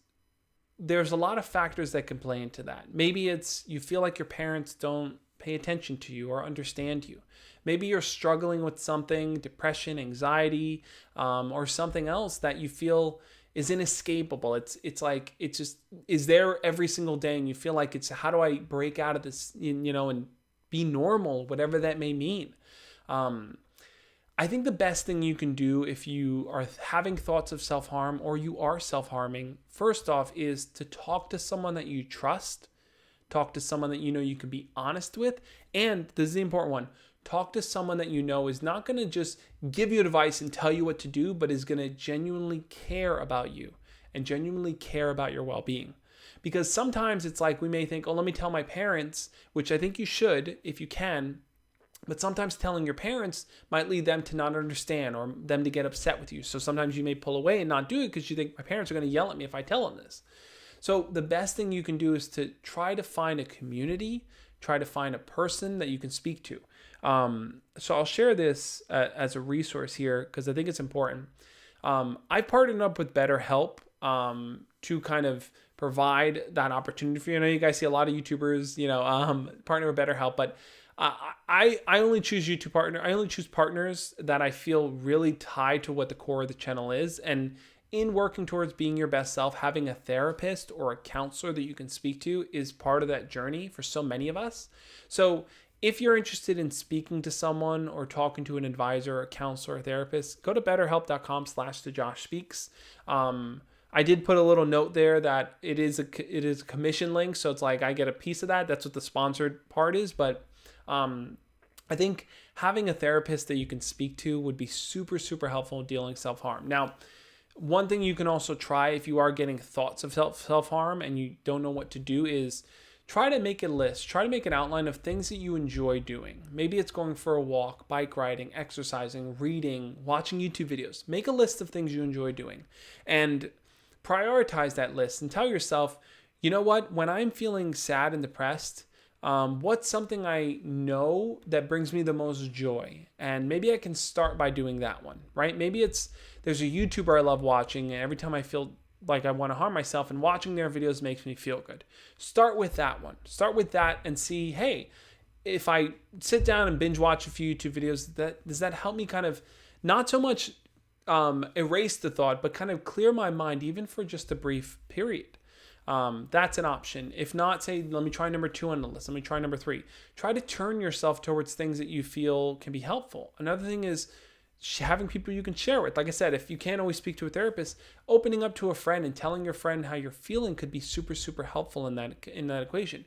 [SPEAKER 1] there's a lot of factors that can play into that. Maybe it's you feel like your parents don't pay attention to you or understand you. Maybe you're struggling with something, depression, anxiety, or something else that you feel is inescapable. It's like, it just is there every single day. And you feel like it's, how do I break out of this, and be normal, whatever that may mean. I think the best thing you can do if you are having thoughts of self-harm or you are self-harming, first off, is to talk to someone that you trust, talk to someone that you can be honest with, and this is the important one, talk to someone that is not going to just give you advice and tell you what to do, but is going to genuinely care about you and genuinely care about your well-being. Because sometimes it's like we may think, oh, let me tell my parents, which I think you should if you can. But sometimes telling your parents might lead them to not understand or them to get upset with you. So sometimes you may pull away and not do it because you think my parents are going to yell at me if I tell them this. So the best thing you can do is to try to find a community, try to find a person that you can speak to. So I'll share this as a resource here because I think it's important. I've partnered up with BetterHelp to kind of provide that opportunity for you. I know you guys see a lot of YouTubers, partner with BetterHelp, but I only choose I only choose partners that I feel really tied to what the core of the channel is. And in working towards being your best self, having a therapist or a counselor that you can speak to is part of that journey for so many of us. So if you're interested in speaking to someone or talking to an advisor, a counselor, or therapist, go to betterhelp.com/thejoshspeaks. I did put a little note there that it is a commission link. So it's like I get a piece of that. That's what the sponsored part is. But I think having a therapist that you can speak to would be super, super helpful in dealing self-harm. Now, one thing you can also try if you are getting thoughts of self-harm and you don't know what to do is try to make a list. Try to make an outline of things that you enjoy doing. Maybe it's going for a walk, bike riding, exercising, reading, watching YouTube videos. Make a list of things you enjoy doing and prioritize that list and tell yourself, you know what, when I'm feeling sad and depressed, what's something I know that brings me the most joy? And maybe I can start by doing that one, right? Maybe there's a YouTuber I love watching, and every time I feel like I want to harm myself, and watching their videos makes me feel good. Start with that one. Start with that and see, hey, if I sit down and binge watch a few YouTube videos, does that help me kind of not so much erase the thought, but kind of clear my mind, even for just a brief period? That's an option. If not, say, let me try number 2 on the list. Let me try number 3. Try to turn yourself towards things that you feel can be helpful. Another thing is having people you can share with. Like I said, if you can't always speak to a therapist, opening up to a friend and telling your friend how you're feeling could be super, super helpful in that equation.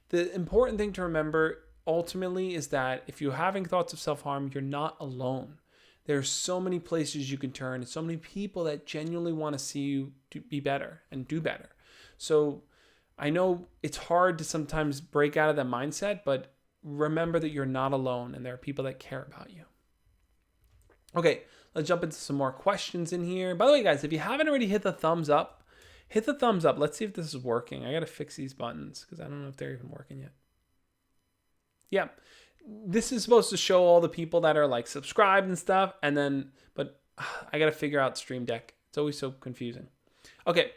[SPEAKER 1] The important thing to remember ultimately is that if you're having thoughts of self-harm, you're not alone. There's so many places you can turn, and so many people that genuinely want to see you be better and do better. So I know it's hard to sometimes break out of that mindset, but remember that you're not alone and there are people that care about you. Okay, let's jump into some more questions in here. By the way, guys, if you haven't already hit the thumbs up, hit the thumbs up. Let's see if this is working. I got to fix these buttons because I don't know if they're even working yet. Yeah, this is supposed to show all the people that are like subscribed and stuff. But I got to figure out Stream Deck. It's always so confusing. Okay,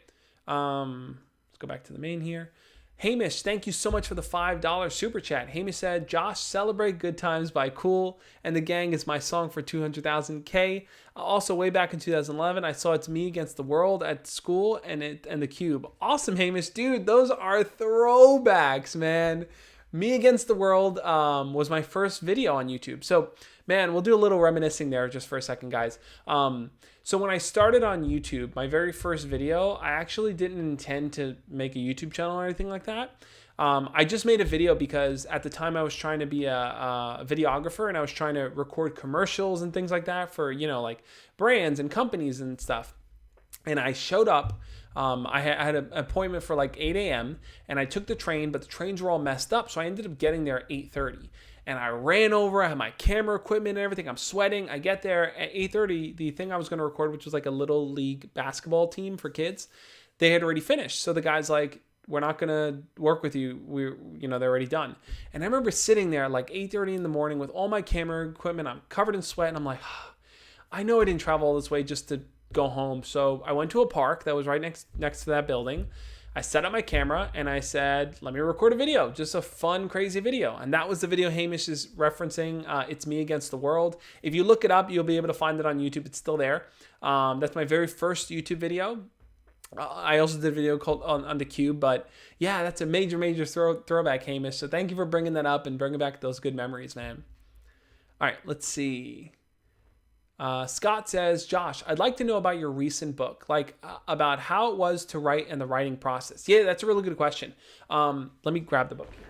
[SPEAKER 1] let's go back to the main here. Hamish, thank you so much for the $5 super chat. Hamish said, Josh, Celebrate Good Times by Cool and the Gang is my song for 200,000K. Also, way back in 2011, I saw It's Me Against the World at school and the Cube. Awesome, Hamish. Dude, those are throwbacks, man. Me Against the World was my first video on YouTube. So, man, we'll do a little reminiscing there just for a second, guys. So when I started on YouTube, my very first video, I actually didn't intend to make a YouTube channel or anything like that. I just made a video because at the time I was trying to be a videographer, and I was trying to record commercials and things like that for, like brands and companies and stuff. And I showed up. I had an appointment for like 8 a.m. and I took the train, but the trains were all messed up. So I ended up getting there at 8:30. And I ran over, I had my camera equipment and everything. I'm sweating. I get there at 8:30. The thing I was going to record, which was like a little league basketball team for kids, they had already finished. So the guy's like, we're not going to work with you. They're already done. And I remember sitting there at like 8:30 in the morning with all my camera equipment. I'm covered in sweat. And I'm like, I know I didn't travel all this way just to go home. So I went to a park that was right next to that building. I set up my camera and I said, let me record a video, just a fun, crazy video. And that was the video Hamish is referencing. It's Me Against the World. If you look it up, you'll be able to find it on YouTube. It's still there. That's my very first YouTube video. I also did a video called on the Cube, but yeah, that's a major throwback, Hamish. So thank you for bringing that up and bringing back those good memories, man. All right, let's see. Scott says, Josh, I'd like to know about your recent book, about how it was to write and the writing process. Yeah, that's a really good question. Let me grab the book here.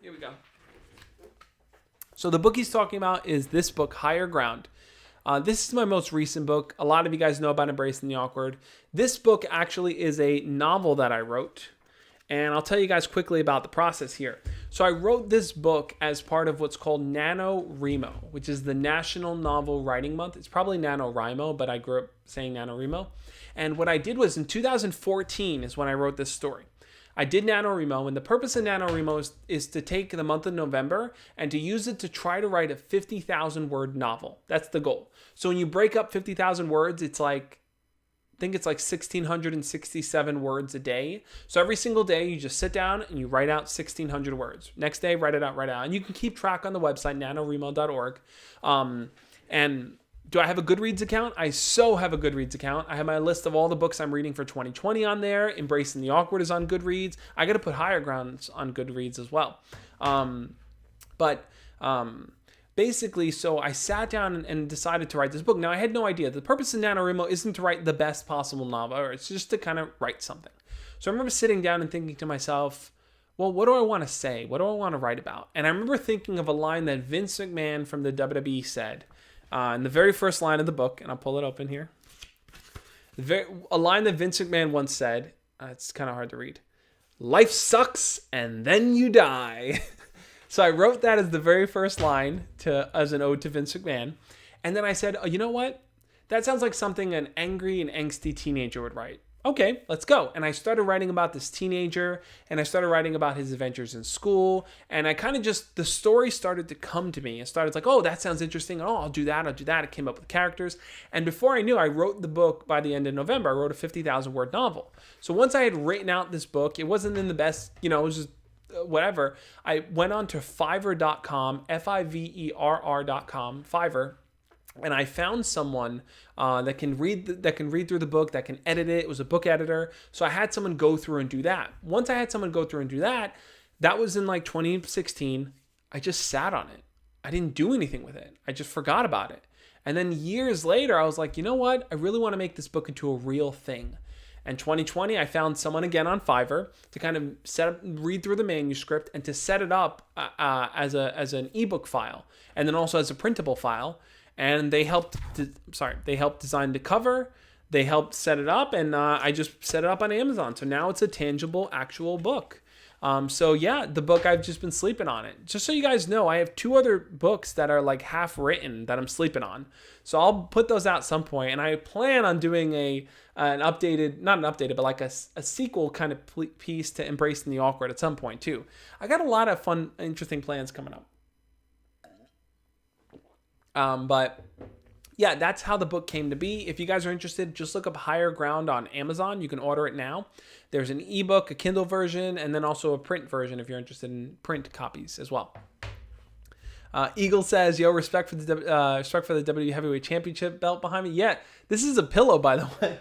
[SPEAKER 1] Here we go. So the book he's talking about is this book, Higher Ground. This is my most recent book. A lot of you guys know about Embracing the Awkward. This book actually is a novel that I wrote. And I'll tell you guys quickly about the process here. So I wrote this book as part of what's called NaNoWriMo, which is the National Novel Writing Month. It's probably NaNoWriMo, but I grew up saying NaNoWriMo. And what I did was in 2014 is when I wrote this story. I did NaNoWriMo, and the purpose of NaNoWriMo is to take the month of November and to use it to try to write a 50,000 word novel. That's the goal. So when you break up 50,000 words, it's like, I think it's like 1,667 words a day. So every single day you just sit down and you write out 1,600 words. Next day, write it out. And you can keep track on the website, nanowrimo.org. And do I have a Goodreads account? I so have a Goodreads account. I have my list of all the books I'm reading for 2020 on there. Embracing the Awkward is on Goodreads. I got to put Higher Ground on Goodreads as well. Basically, so I sat down and decided to write this book. Now, I had no idea. The purpose of NaNoWriMo isn't to write the best possible novel, or it's just to kind of write something. So I remember sitting down and thinking to myself, well, what do I want to say? What do I want to write about? And I remember thinking of a line that Vince McMahon from the WWE said in the very first line of the book, and I'll pull it open here. A line that Vince McMahon once said, it's kind of hard to read. Life sucks, and then you die. So I wrote that as the very first line as an ode to Vince McMahon. And then I said, oh, you know what? That sounds like something an angry and angsty teenager would write. okay, let's go. And I started writing about this teenager, and I started writing about his adventures in school. And I kind of just, the story started to come to me. It started like, oh, that sounds interesting. Oh, I'll do that. It came up with characters. And before I knew, I wrote the book by the end of November. I wrote a 50,000 word novel. So once I had written out this book, it wasn't in the best, it was just whatever. I went on to Fiverr.com, Fiverr.com, Fiverr. And I found someone that can read through the book, that can edit it. It was a book editor, so I had someone go through and do that. Once I had someone go through and do that, that was in like 2016. I just sat on it. I didn't do anything with it. I just forgot about it. And then years later, I was like, you know what? I really want to make this book into a real thing. And 2020, I found someone again on Fiverr to kind of read through the manuscript and to set it up as an ebook file, and then also as a printable file. And they helped design the cover. They helped set it up, and I just set it up on Amazon. So now it's a tangible, actual book. So yeah, the book, I've just been sleeping on it. Just so you guys know, I have 2 other books that are like half written that I'm sleeping on. So I'll put those out at some point, and I plan on doing not an updated, but like a sequel kind of piece to Embracing the Awkward at some point too. I got a lot of fun, interesting plans coming up. But yeah, that's how the book came to be. If you guys are interested, just look up Higher Ground on Amazon. You can order it now. There's an ebook, a Kindle version, and then also a print version if you're interested in print copies as well. Eagle says, yo, respect for the WWE Heavyweight Championship belt behind me. Yeah, this is a pillow, by the way.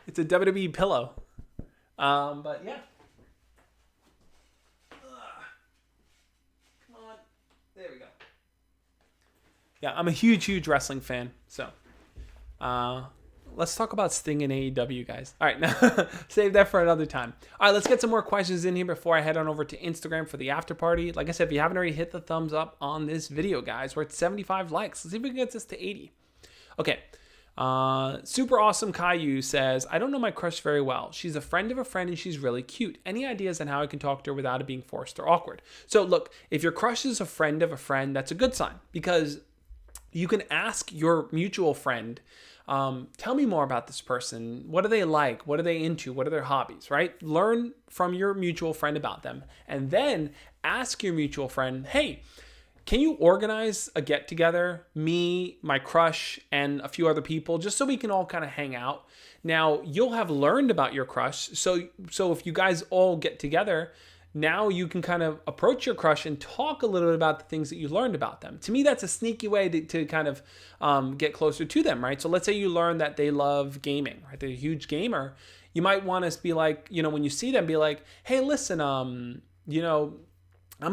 [SPEAKER 1] It's a WWE pillow. But yeah. Come on. There we go. Yeah, I'm a huge wrestling fan. So, let's talk about Sting and AEW, guys. All right, now save that for another time. All right, let's get some more questions in here before I head on over to Instagram for the after party. Like I said, if you haven't already, hit the thumbs up on this video, guys. We're at 75 likes. Let's see if we can get this to 80. Okay. Super awesome Caillou says, I don't know my crush very well. She's a friend of a friend and she's really cute. Any ideas on how I can talk to her without it being forced or awkward? So look, if your crush is a friend of a friend, that's a good sign, because you can ask your mutual friend, tell me more about this person. What are they like? What are they into? What are their hobbies, right? Learn from your mutual friend about them. And then ask your mutual friend, hey, can you organize a get together, me, my crush, and a few other people, just so we can all kind of hang out? Now, you'll have learned about your crush. So if you guys all get together, now you can kind of approach your crush and talk a little bit about the things that you learned about them. To me, that's a sneaky way to kind of get closer to them, right? So let's say you learn that they love gaming, right? They're a huge gamer. You might want to be like, when you see them, be like, hey, listen, I'm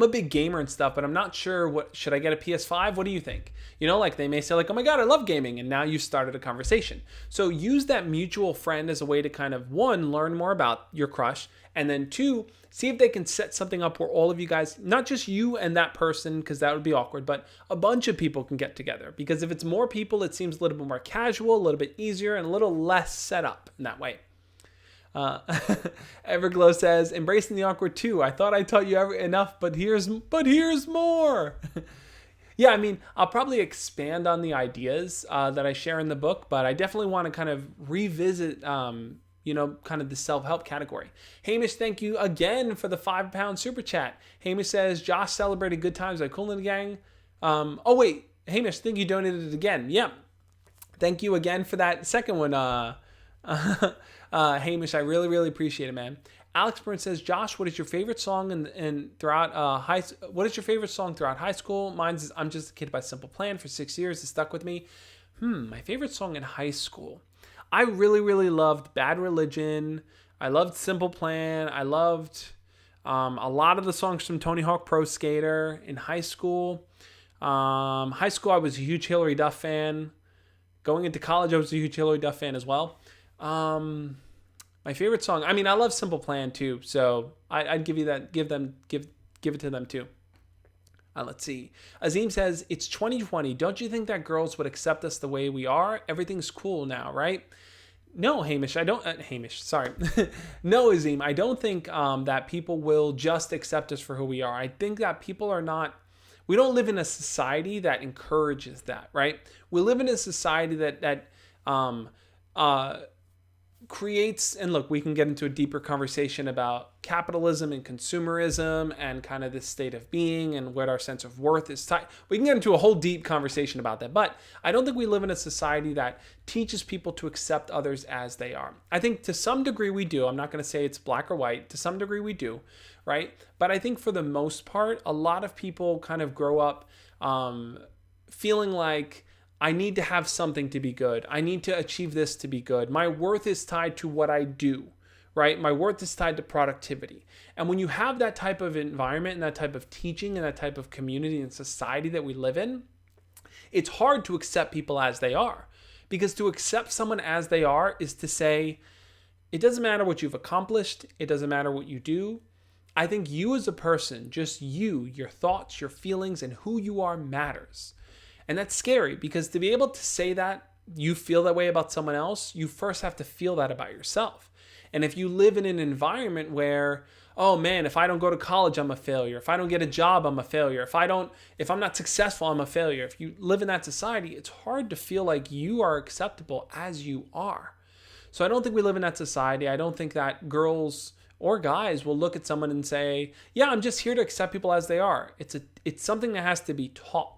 [SPEAKER 1] a big gamer and stuff, but I'm not sure should I get a PS5? What do you think? Like they may say like, oh my God, I love gaming. And now you've started a conversation. So use that mutual friend as a way to kind of, 1, learn more about your crush. And then 2, see if they can set something up where all of you guys, not just you and that person, because that would be awkward, but a bunch of people can get together. Because if it's more people, it seems a little bit more casual, a little bit easier, and a little less set up in that way. Everglow says, embracing the awkward too. I thought I taught you enough, but here's more. Yeah, I mean, I'll probably expand on the ideas that I share in the book, but I definitely want to kind of revisit, kind of the self-help category. Hamish, thank you again for the £5 super chat. Hamish says, Josh celebrated good times at Cool in the Gang. Oh wait, Hamish, I think you donated it again. Yeah, thank you again for that second one. Hamish, I really appreciate it, man. Alex Burns says, Josh, what is your favorite song what is your favorite song throughout high school? Mine's I'm Just a Kid by Simple Plan. For 6 years, it stuck with me. My favorite song in high school. I really loved Bad Religion. I loved Simple Plan. I loved a lot of the songs from Tony Hawk Pro Skater in high school. I was a huge Hilary Duff fan. Going into college, I was a huge Hilary Duff fan as well. My favorite song, I love Simple Plan too, so I'd give you that, give it to them too. Let's see. Azim says, it's 2020. Don't you think that girls would accept us the way we are? Everything's cool now, right? No, Hamish, I don't, sorry. No, Azim, I don't think that people will just accept us for who we are. I think that people are not, we don't live in a society that encourages that, right? We live in a society that creates, and look, we can get into a deeper conversation about capitalism and consumerism and kind of this state of being and what our sense of worth is tied. We can get into a whole deep conversation about that, but I don't think we live in a society that teaches people to accept others as they are. I think to some degree we do. I'm not going to say it's black or white. To some degree we do, right? But I think for the most part, a lot of people kind of grow up feeling like, I need to have something to be good. I need to achieve this to be good. My worth is tied to what I do, right? My worth is tied to productivity. And when you have that type of environment and that type of teaching and that type of community and society that we live in, it's hard to accept people as they are. Because to accept someone as they are is to say, it doesn't matter what you've accomplished. It doesn't matter what you do. I think you as a person, just you, your thoughts, your feelings, and who you are matters. And that's scary because to be able to say that you feel that way about someone else, you first have to feel that about yourself. And if you live in an environment where, oh man, if I don't go to college, I'm a failure. If I don't get a job, I'm a failure. If I'm not successful, I'm a failure. If you live in that society, it's hard to feel like you are acceptable as you are. So I don't think we live in that society. I don't think that girls or guys will look at someone and say, yeah, I'm just here to accept people as they are. It's something that has to be taught.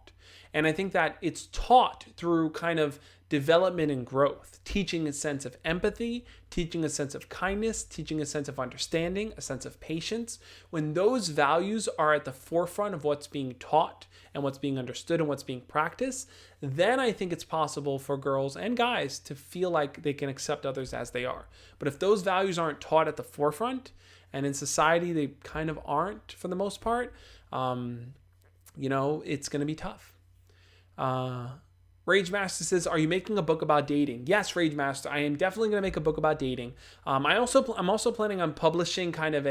[SPEAKER 1] And I think that it's taught through kind of development and growth, teaching a sense of empathy, teaching a sense of kindness, teaching a sense of understanding, a sense of patience. When those values are at the forefront of what's being taught and what's being understood and what's being practiced, then I think it's possible for girls and guys to feel like they can accept others as they are. But if those values aren't taught at the forefront, and in society they kind of aren't for the most part, it's going to be tough. Rage Master says, are you making a book about dating? Yes, Rage Master, I am definitely going to make a book about dating. I'm also planning on publishing kind of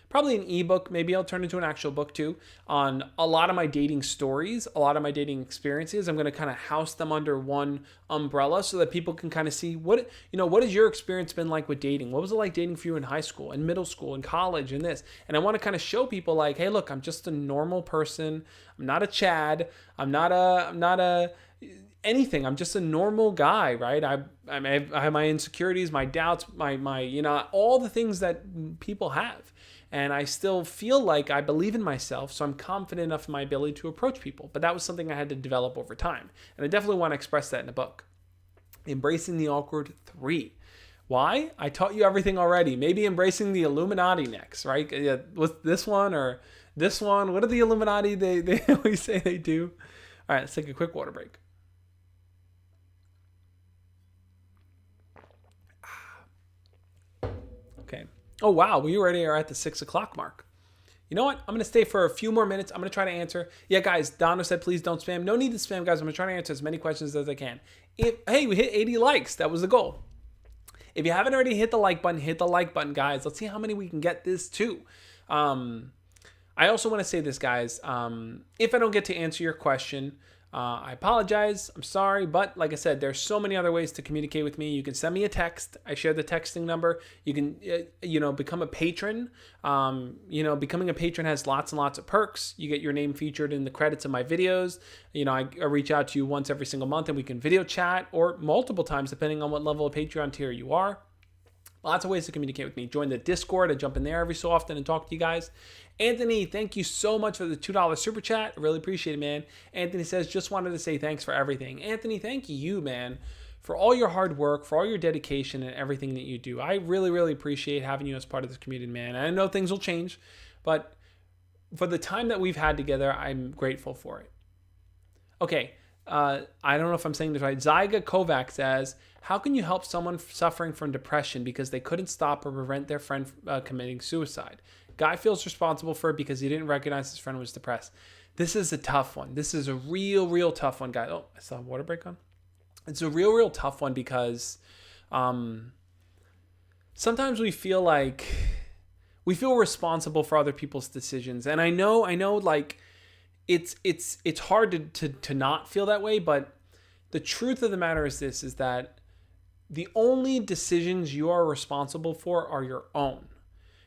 [SPEAKER 1] probably an ebook. Maybe I'll turn it into an actual book too, on a lot of my dating stories, a lot of my dating experiences. I'm going to kind of house them under one umbrella so that people can kind of see what has your experience been like with dating? What was it like dating for you in high school, in middle school, in college, and this? And I want to kind of show people like, hey, look, I'm just a normal person. I'm not a Chad. I'm not a anything. I'm just a normal guy, right? I have my insecurities, my doubts, my all the things that people have. And I still feel like I believe in myself, so I'm confident enough in my ability to approach people. But that was something I had to develop over time. And I definitely want to express that in a book. Embracing the Awkward 3. Why? I taught you everything already. Maybe embracing the Illuminati next, right? With this one or this one. What are the Illuminati they always say they do? All right, let's take a quick water break. Okay. Oh, wow. We already are at the 6 o'clock mark. You know what? I'm going to stay for a few more minutes. I'm going to try to answer. Yeah, guys, Donna said, please don't spam. No need to spam, guys. I'm going to try to answer as many questions as I can. Hey, we hit 80 likes. That was the goal. If you haven't already hit the like button, guys. Let's see how many we can get this to. I also want to say this, guys. If I don't get to answer your question, I apologize. I'm sorry. But like I said, there's so many other ways to communicate with me. You can send me a text. I share the texting number. You can, become a patron. Becoming a patron has lots and lots of perks. You get your name featured in the credits of my videos. I reach out to you once every single month and we can video chat or multiple times depending on what level of Patreon tier you are. Lots of ways to communicate with me. Join the Discord. I jump in there every so often and talk to you guys. Anthony, thank you so much for the $2 super chat. I really appreciate it, man. Anthony says, just wanted to say thanks for everything. Anthony, thank you, man, for all your hard work, for all your dedication and everything that you do. I really, really appreciate having you as part of this community, man. And I know things will change, but for the time that we've had together, I'm grateful for it. Okay. I don't know if I'm saying this right. Zyga Kovac says, how can you help someone suffering from depression because they couldn't stop or prevent their friend committing suicide? Guy feels responsible for it because he didn't recognize his friend was depressed. This is a tough one. This is a real tough one, guy. Oh, I saw a water break on. It's a real tough one because sometimes we feel responsible for other people's decisions. And I know like it's hard to not feel that way, but the truth of the matter is this, is that the only decisions you are responsible for are your own.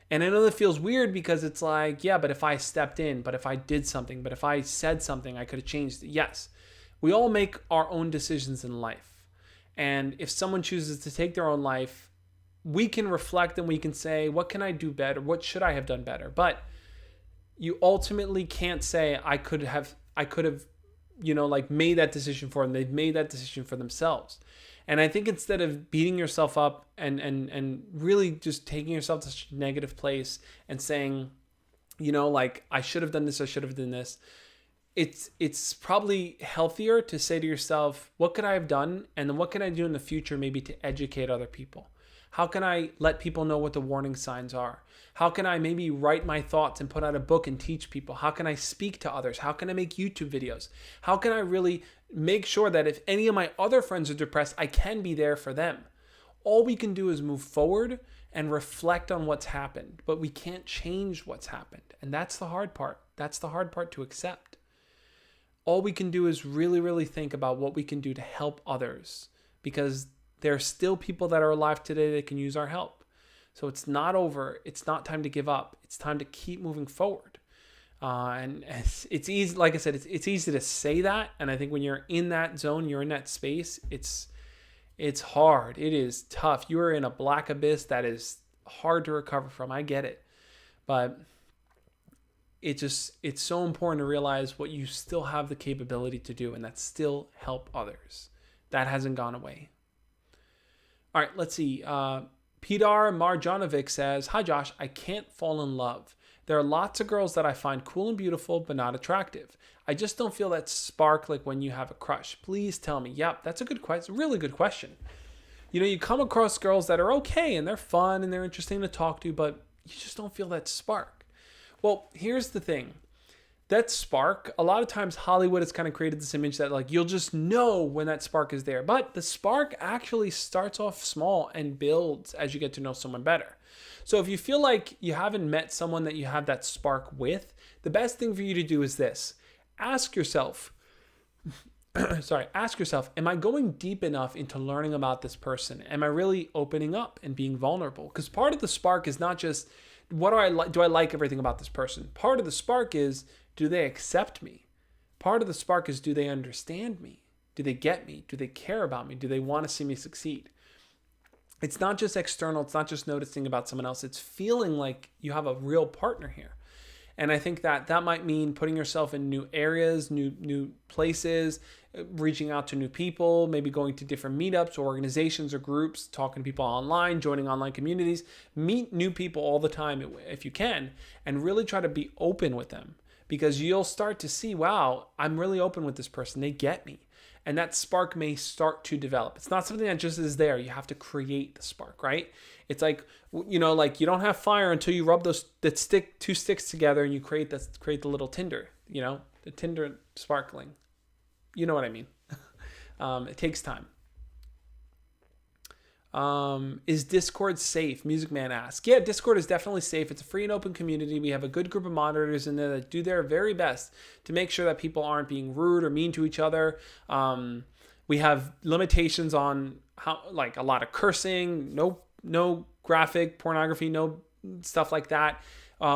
[SPEAKER 1] And I know that feels weird because it's like, yeah, but if I stepped in, but if I did something, but if I said something, I could have changed it. Yes, we all make our own decisions in life. And if someone chooses to take their own life, we can reflect and we can say, what can I do better? What should I have done better? But you ultimately can't say I could have, like made that decision for them. They've made that decision for themselves. And I think instead of beating yourself up and really just taking yourself to such a negative place and saying, like I should have done this, I should have done this. It's probably healthier to say to yourself, what could I have done? And then what can I do in the future maybe to educate other people? How can I let people know what the warning signs are? How can I maybe write my thoughts and put out a book and teach people? How can I speak to others? How can I make YouTube videos? How can I really make sure that if any of my other friends are depressed, I can be there for them? All we can do is move forward and reflect on what's happened, but we can't change what's happened. And that's the hard part. That's the hard part to accept. All we can do is really, really think about what we can do to help others, because there are still people that are alive today that can use our help. So it's not over. It's not time to give up. It's time to keep moving forward. And it's easy, like I said, it's easy to say that. And I think when you're in that zone, you're in that space, it's hard. It is tough. You are in a black abyss that is hard to recover from. I get it. But it's so important to realize what you still have the capability to do, and that's still help others. That hasn't gone away. All right, let's see. Pedar Marjanovic says, hi Josh, I can't fall in love. There are lots of girls that I find cool and beautiful, but not attractive. I just don't feel that spark like when you have a crush. Please tell me. Yep, that's a good question. Really good question. You come across girls that are okay and they're fun and they're interesting to talk to, but you just don't feel that spark. Well, here's the thing. That spark, a lot of times Hollywood has kind of created this image that like you'll just know when that spark is there. But the spark actually starts off small and builds as you get to know someone better. So if you feel like you haven't met someone that you have that spark with, the best thing for you to do is this. Ask yourself, am I going deep enough into learning about this person? Am I really opening up and being vulnerable? Because part of the spark is not just, what do I like? Do I like everything about this person? Part of the spark is, do they accept me? Part of the spark is, do they understand me? Do they get me? Do they care about me? Do they want to see me succeed? It's not just external. It's not just noticing about someone else. It's feeling like you have a real partner here. And I think that might mean putting yourself in new areas, new places, reaching out to new people, maybe going to different meetups or organizations or groups, talking to people online, joining online communities. Meet new people all the time if you can, and really try to be open with them, because you'll start to see, wow, I'm really open with this person. They get me. And that spark may start to develop. It's not something that just is there. You have to create the spark, right? It's like, like you don't have fire until you rub two sticks together and you create the little tinder, the tinder sparkling. You know what I mean? It takes time. Is Discord safe? Music Man asks. Yeah, Discord is definitely safe. It's a free and open community. We have a good group of moderators in there that do their very best to make sure that people aren't being rude or mean to each other. We have limitations on how, like, a lot of cursing, no graphic pornography, no stuff like that.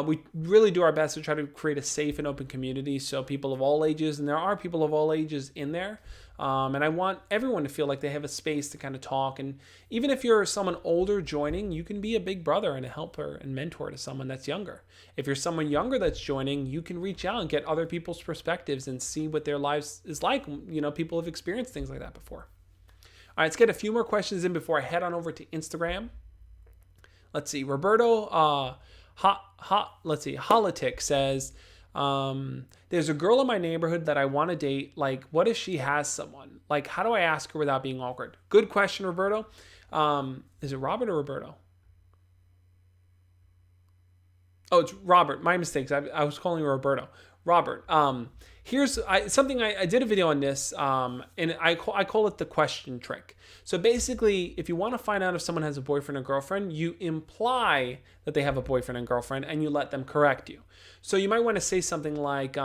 [SPEAKER 1] We really do our best to try to create a safe and open community, so people of all ages, and there are people of all ages in there. And I want everyone to feel like they have a space to kind of talk. And even if you're someone older joining, you can be a big brother and a helper and mentor to someone that's younger. If you're someone younger that's joining, you can reach out and get other people's perspectives and see what their lives is like. People have experienced things like that before. All right, let's get a few more questions in before I head on over to Instagram. Let's see. Roberto, Holitic says, there's a girl in my neighborhood that I want to date. Like, what if she has someone? Like, how do I ask her without being awkward? Good question, Roberto. Is it Robert or Roberto? Oh, it's Robert. My mistakes. I was calling her Roberto. Robert. Here's something I did a video on this, and I call it the question trick. So basically, if you want to find out if someone has a boyfriend or girlfriend, you imply that they have a boyfriend and girlfriend, and you let them correct you. So you might want to say something like,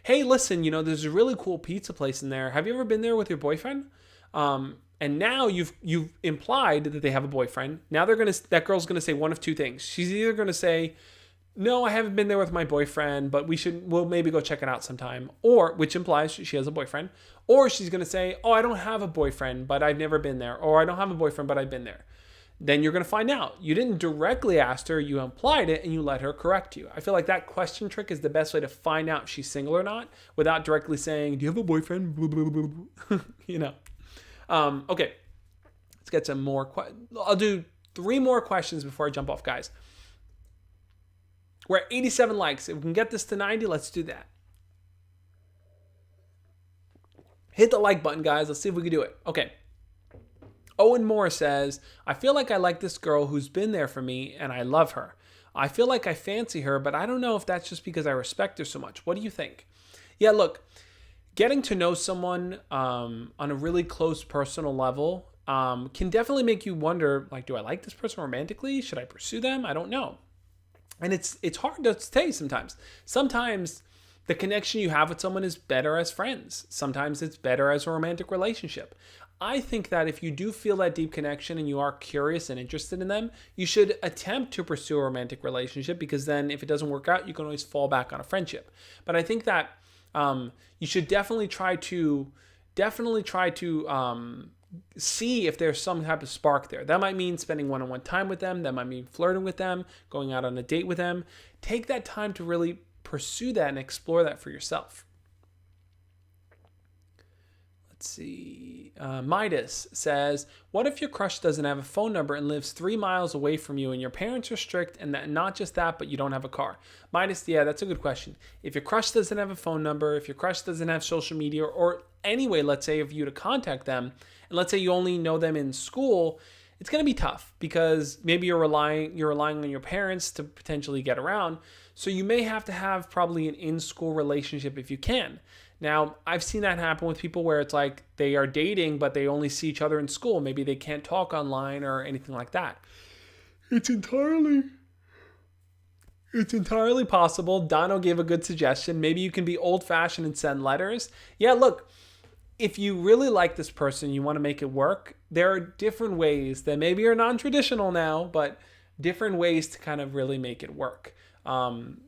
[SPEAKER 1] hey, listen, there's a really cool pizza place in there. Have you ever been there with your boyfriend? And now you've implied that they have a boyfriend. Now that girl's gonna say one of two things. She's either gonna say, no, I haven't been there with my boyfriend, but we'll maybe go check it out sometime. Or, which implies she has a boyfriend. Or she's going to say, oh, I don't have a boyfriend, but I've never been there. Or I don't have a boyfriend, but I've been there. Then you're going to find out. You didn't directly ask her, you implied it, and you let her correct you. I feel like that question trick is the best way to find out if she's single or not without directly saying, do you have a boyfriend? Okay. Let's get some more. I'll do 3 more questions before I jump off, guys. We're at 87 likes. If we can get this to 90, let's do that. Hit the like button, guys. Let's see if we can do it. Okay. Owen Moore says, I feel like I like this girl who's been there for me and I love her. I feel like I fancy her, but I don't know if that's just because I respect her so much. What do you think? Yeah, look, getting to know someone on a really close personal level can definitely make you wonder, like, do I like this person romantically? Should I pursue them? I don't know. And it's hard to say sometimes. Sometimes the connection you have with someone is better as friends. Sometimes it's better as a romantic relationship. I think that if you do feel that deep connection and you are curious and interested in them, you should attempt to pursue a romantic relationship, because then if it doesn't work out, you can always fall back on a friendship. But I think that you should definitely try to see if there's some type of spark there. That might mean spending one-on-one time with them. That might mean flirting with them, going out on a date with them. Take that time to really pursue that and explore that for yourself. Let's see. Midas says, what if your crush doesn't have a phone number and lives 3 miles away from you and your parents are strict, and that not just that, but you don't have a car? Midas, yeah, that's a good question. If your crush doesn't have a phone number, if your crush doesn't have social media, or any way, let's say, of you to contact them, and let's say you only know them in school, it's going to be tough because maybe you're relying on your parents to potentially get around. So you may have to have probably an in-school relationship if you can. Now, I've seen that happen with people where it's like they are dating, but they only see each other in school. Maybe they can't talk online or anything like that. It's entirely possible. Dono gave a good suggestion. Maybe you can be old-fashioned and send letters. Yeah, look, if you really like this person, you want to make it work, there are different ways that maybe are non-traditional now, but different ways to kind of really make it work. And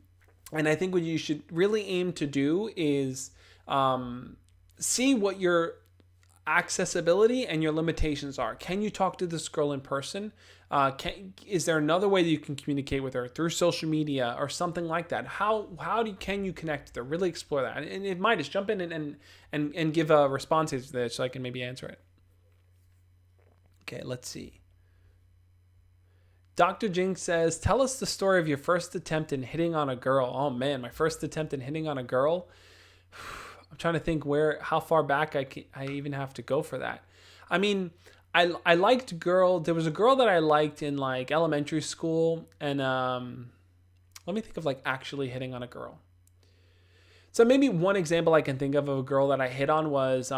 [SPEAKER 1] I think what you should really aim to do is see what your accessibility and your limitations are. Can you talk to this girl in person? Is there another way that you can communicate with her through social media or something like that? Can you connect with her? Really explore that. And it might just jump in and give a response to this so I can maybe answer it. Okay, let's see. Dr. Jinx says, tell us the story of your first attempt in hitting on a girl. Oh man, my first attempt in hitting on a girl. I'm trying to think how far back I even have to go for that. I mean, I liked there was a girl that I liked in like elementary school, and let me think of like actually hitting on a girl. So maybe one example I can think of a girl that I hit on was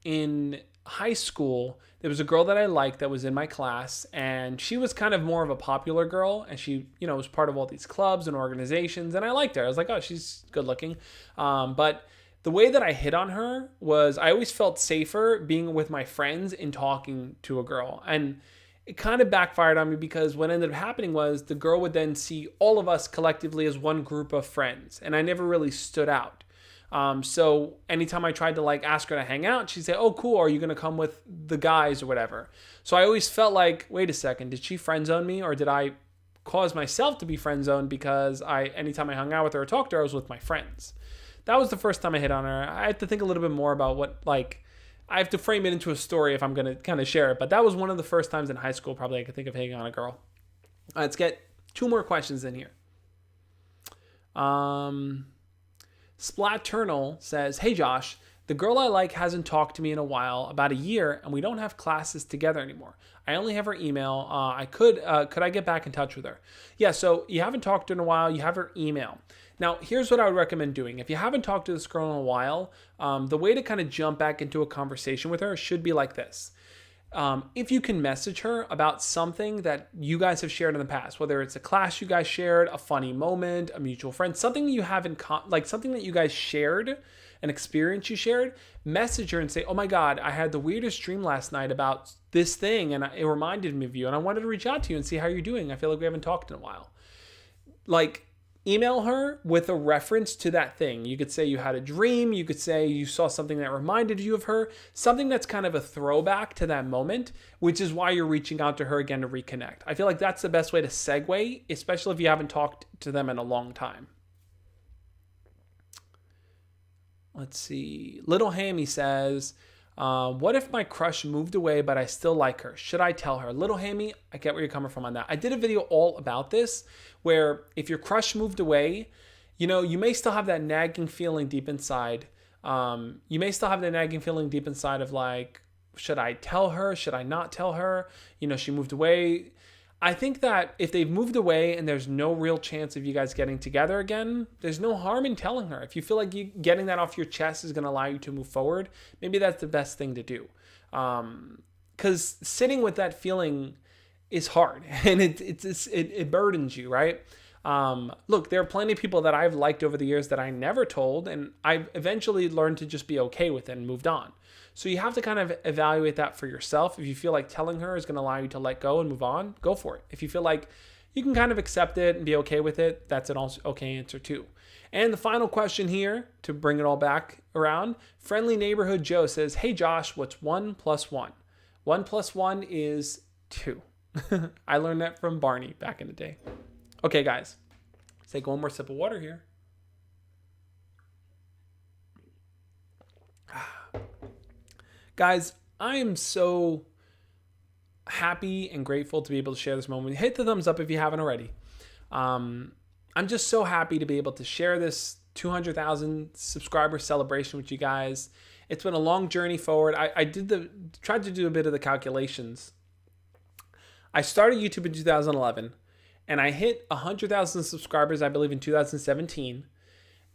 [SPEAKER 1] in high school. There was a girl that I liked that was in my class, and she was kind of more of a popular girl, and she, was part of all these clubs and organizations, and I liked her. I was like, oh, she's good looking. But the way that I hit on her was I always felt safer being with my friends and talking to a girl. And it kind of backfired on me because what ended up happening was the girl would then see all of us collectively as one group of friends, and I never really stood out. So anytime I tried to like ask her to hang out, she'd say, oh, cool, are you going to come with the guys or whatever? So I always felt like, wait a second, did she friend zone me, or did I cause myself to be friend zoned because anytime I hung out with her or talked to her, I was with my friends? That was the first time I hit on her. I have to think a little bit more about I have to frame it into a story if I'm going to kind of share it. But that was one of the first times in high school probably I could think of hitting on a girl. Let's get 2 more questions in here. Splaternal says, hey Josh, the girl I like hasn't talked to me in a while, about a year, and we don't have classes together anymore. I only have her email. Could I get back in touch with her? Yeah, so you haven't talked to her in a while. You have her email. Now, here's what I would recommend doing. If you haven't talked to this girl in a while, the way to kind of jump back into a conversation with her should be like this. If you can message her about something that you guys have shared in the past, whether it's a class you guys shared, a funny moment, a mutual friend, something you have something that you guys shared, an experience you shared, message her and say, oh my God, I had the weirdest dream last night about this thing, and it reminded me of you, and I wanted to reach out to you and see how you're doing. I feel like we haven't talked in a while. Like, email her with a reference to that thing. You could say you had a dream. You could say you saw something that reminded you of her, something that's kind of a throwback to that moment, which is why you're reaching out to her again to reconnect. I feel like that's the best way to segue, especially if you haven't talked to them in a long time. Let's see. Little Hammy says, what if my crush moved away, but I still like her? Should I tell her? Little Hammy, I get where you're coming from on that. I did a video all about this, where if your crush moved away, you know, you may still have that nagging feeling deep inside. You may still have that nagging feeling deep inside of like, should I tell her? Should I not tell her? You know, she moved away. I think that if they've moved away and there's no real chance of you guys getting together again, there's no harm in telling her. If you feel like getting that off your chest is going to allow you to move forward, maybe that's the best thing to do. Because sitting with that feeling is hard and it burdens you, right? Look, there are plenty of people that I've liked over the years that I never told, and I've eventually learned to just be okay with it and moved on. So you have to kind of evaluate that for yourself. If you feel like telling her is going to allow you to let go and move on, go for it. If you feel like you can kind of accept it and be okay with it, that's an also okay answer too. And the final question here, to bring it all back around, Friendly Neighborhood Joe says, hey Josh, what's 1 + 1? 1 + 1 is 2. I learned that from Barney back in the day. Okay, guys, let's take one more sip of water here. Guys, I am so happy and grateful to be able to share this moment. Hit the thumbs up if you haven't already. I'm just so happy to be able to share this 200,000 subscriber celebration with you guys. It's been a long journey forward. I tried to do a bit of the calculations. I started YouTube in 2011, and I hit 100,000 subscribers, I believe, in 2017.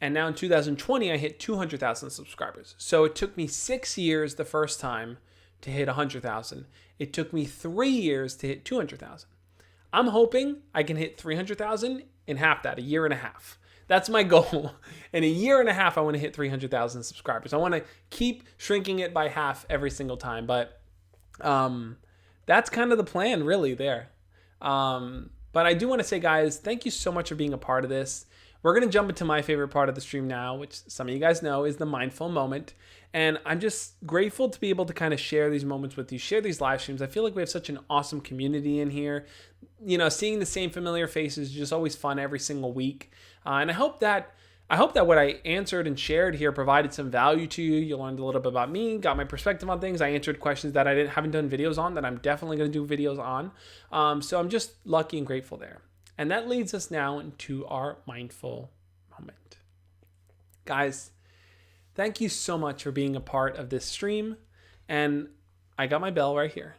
[SPEAKER 1] And now in 2020, I hit 200,000 subscribers. So it took me 6 years the first time to hit 100,000. It took me 3 years to hit 200,000. I'm hoping I can hit 300,000 in half that, a year and a half. That's my goal. In a year and a half, I want to hit 300,000 subscribers. I want to keep shrinking it by half every single time. But that's kind of the plan, really, there. But I do want to say, guys, thank you so much for being a part of this. We're going to jump into my favorite part of the stream now, which some of you guys know is the mindful moment. And I'm just grateful to be able to kind of share these moments with you, share these live streams. I feel like we have such an awesome community in here. You know, seeing the same familiar faces is just always fun every single week. And I hope that what I answered and shared here provided some value to you. You learned a little bit about me, got my perspective on things. I answered questions that I haven't done videos on that I'm definitely going to do videos on. So I'm just lucky and grateful there. And that leads us now into our mindful moment. Guys, thank you so much for being a part of this stream. And I got my bell right here.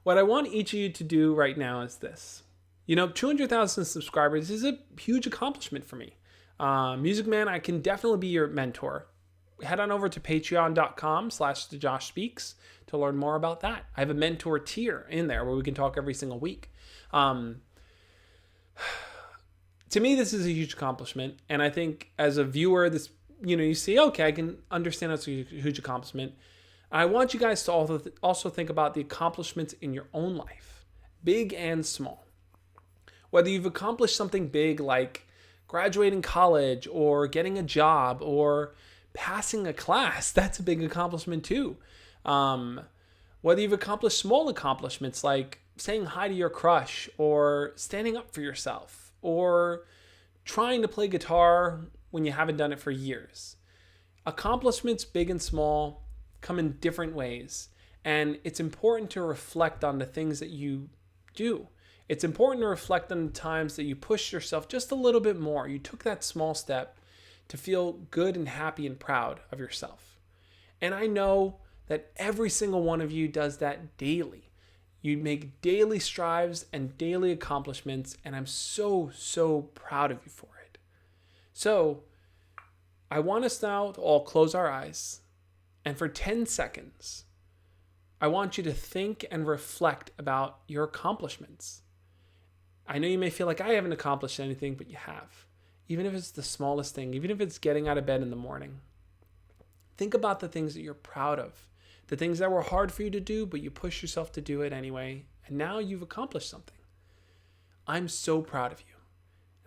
[SPEAKER 1] What I want each of you to do right now is this. You know, 200,000 subscribers is a huge accomplishment for me. Music Man, I can definitely be your mentor. Head on over to patreon.com/thejoshspeaks to learn more about that. I have a mentor tier in there where we can talk every single week. To me, this is a huge accomplishment. And I think as a viewer, this, you know, you see, okay, I can understand that's a huge accomplishment. I want you guys to also think about the accomplishments in your own life, big and small. Whether you've accomplished something big like graduating college or getting a job or passing a class, that's a big accomplishment too. Whether you've accomplished small accomplishments like saying hi to your crush or standing up for yourself or trying to play guitar when you haven't done it for years. Accomplishments, big and small, come in different ways. And it's important to reflect on the things that you do. It's important to reflect on the times that you pushed yourself just a little bit more. You took that small step to feel good and happy and proud of yourself. And I know that every single one of you does that daily. You make daily strives and daily accomplishments, and I'm so, so proud of you for it. So I want us now to all close our eyes, and for 10 seconds, I want you to think and reflect about your accomplishments. I know you may feel like I haven't accomplished anything, but you have. Even if it's the smallest thing, even if it's getting out of bed in the morning. Think about the things that you're proud of. The things that were hard for you to do, but you pushed yourself to do it anyway. And now you've accomplished something. I'm so proud of you.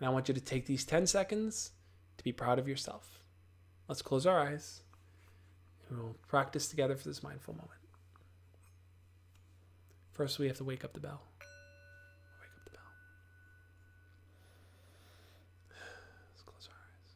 [SPEAKER 1] And I want you to take these 10 seconds to be proud of yourself. Let's close our eyes and we'll practice together for this mindful moment. First, we have to wake up the bell. Wake up the bell. Let's close our eyes.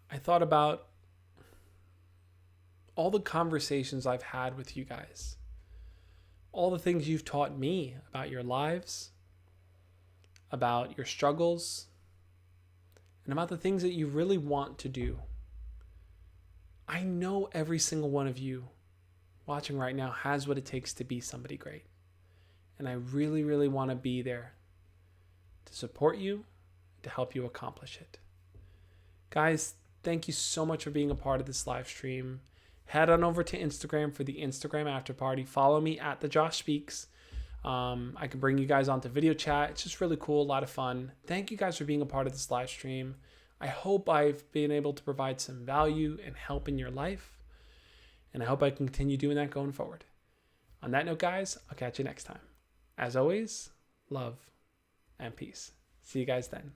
[SPEAKER 1] I thought about all the conversations I've had with you guys, all the things you've taught me about your lives, about your struggles, and about the things that you really want to do. I know every single one of you watching right now has what it takes to be somebody great. And I really, really want to be there to support you, to help you accomplish it. Guys, thank you so much for being a part of this live stream. Head on over to Instagram for the Instagram after party. Follow me at the Josh Speaks. I can bring you guys onto video chat. It's just really cool, a lot of fun. Thank you guys for being a part of this live stream. I hope I've been able to provide some value and help in your life. And I hope I can continue doing that going forward. On that note, guys, I'll catch you next time. As always, love and peace. See you guys then.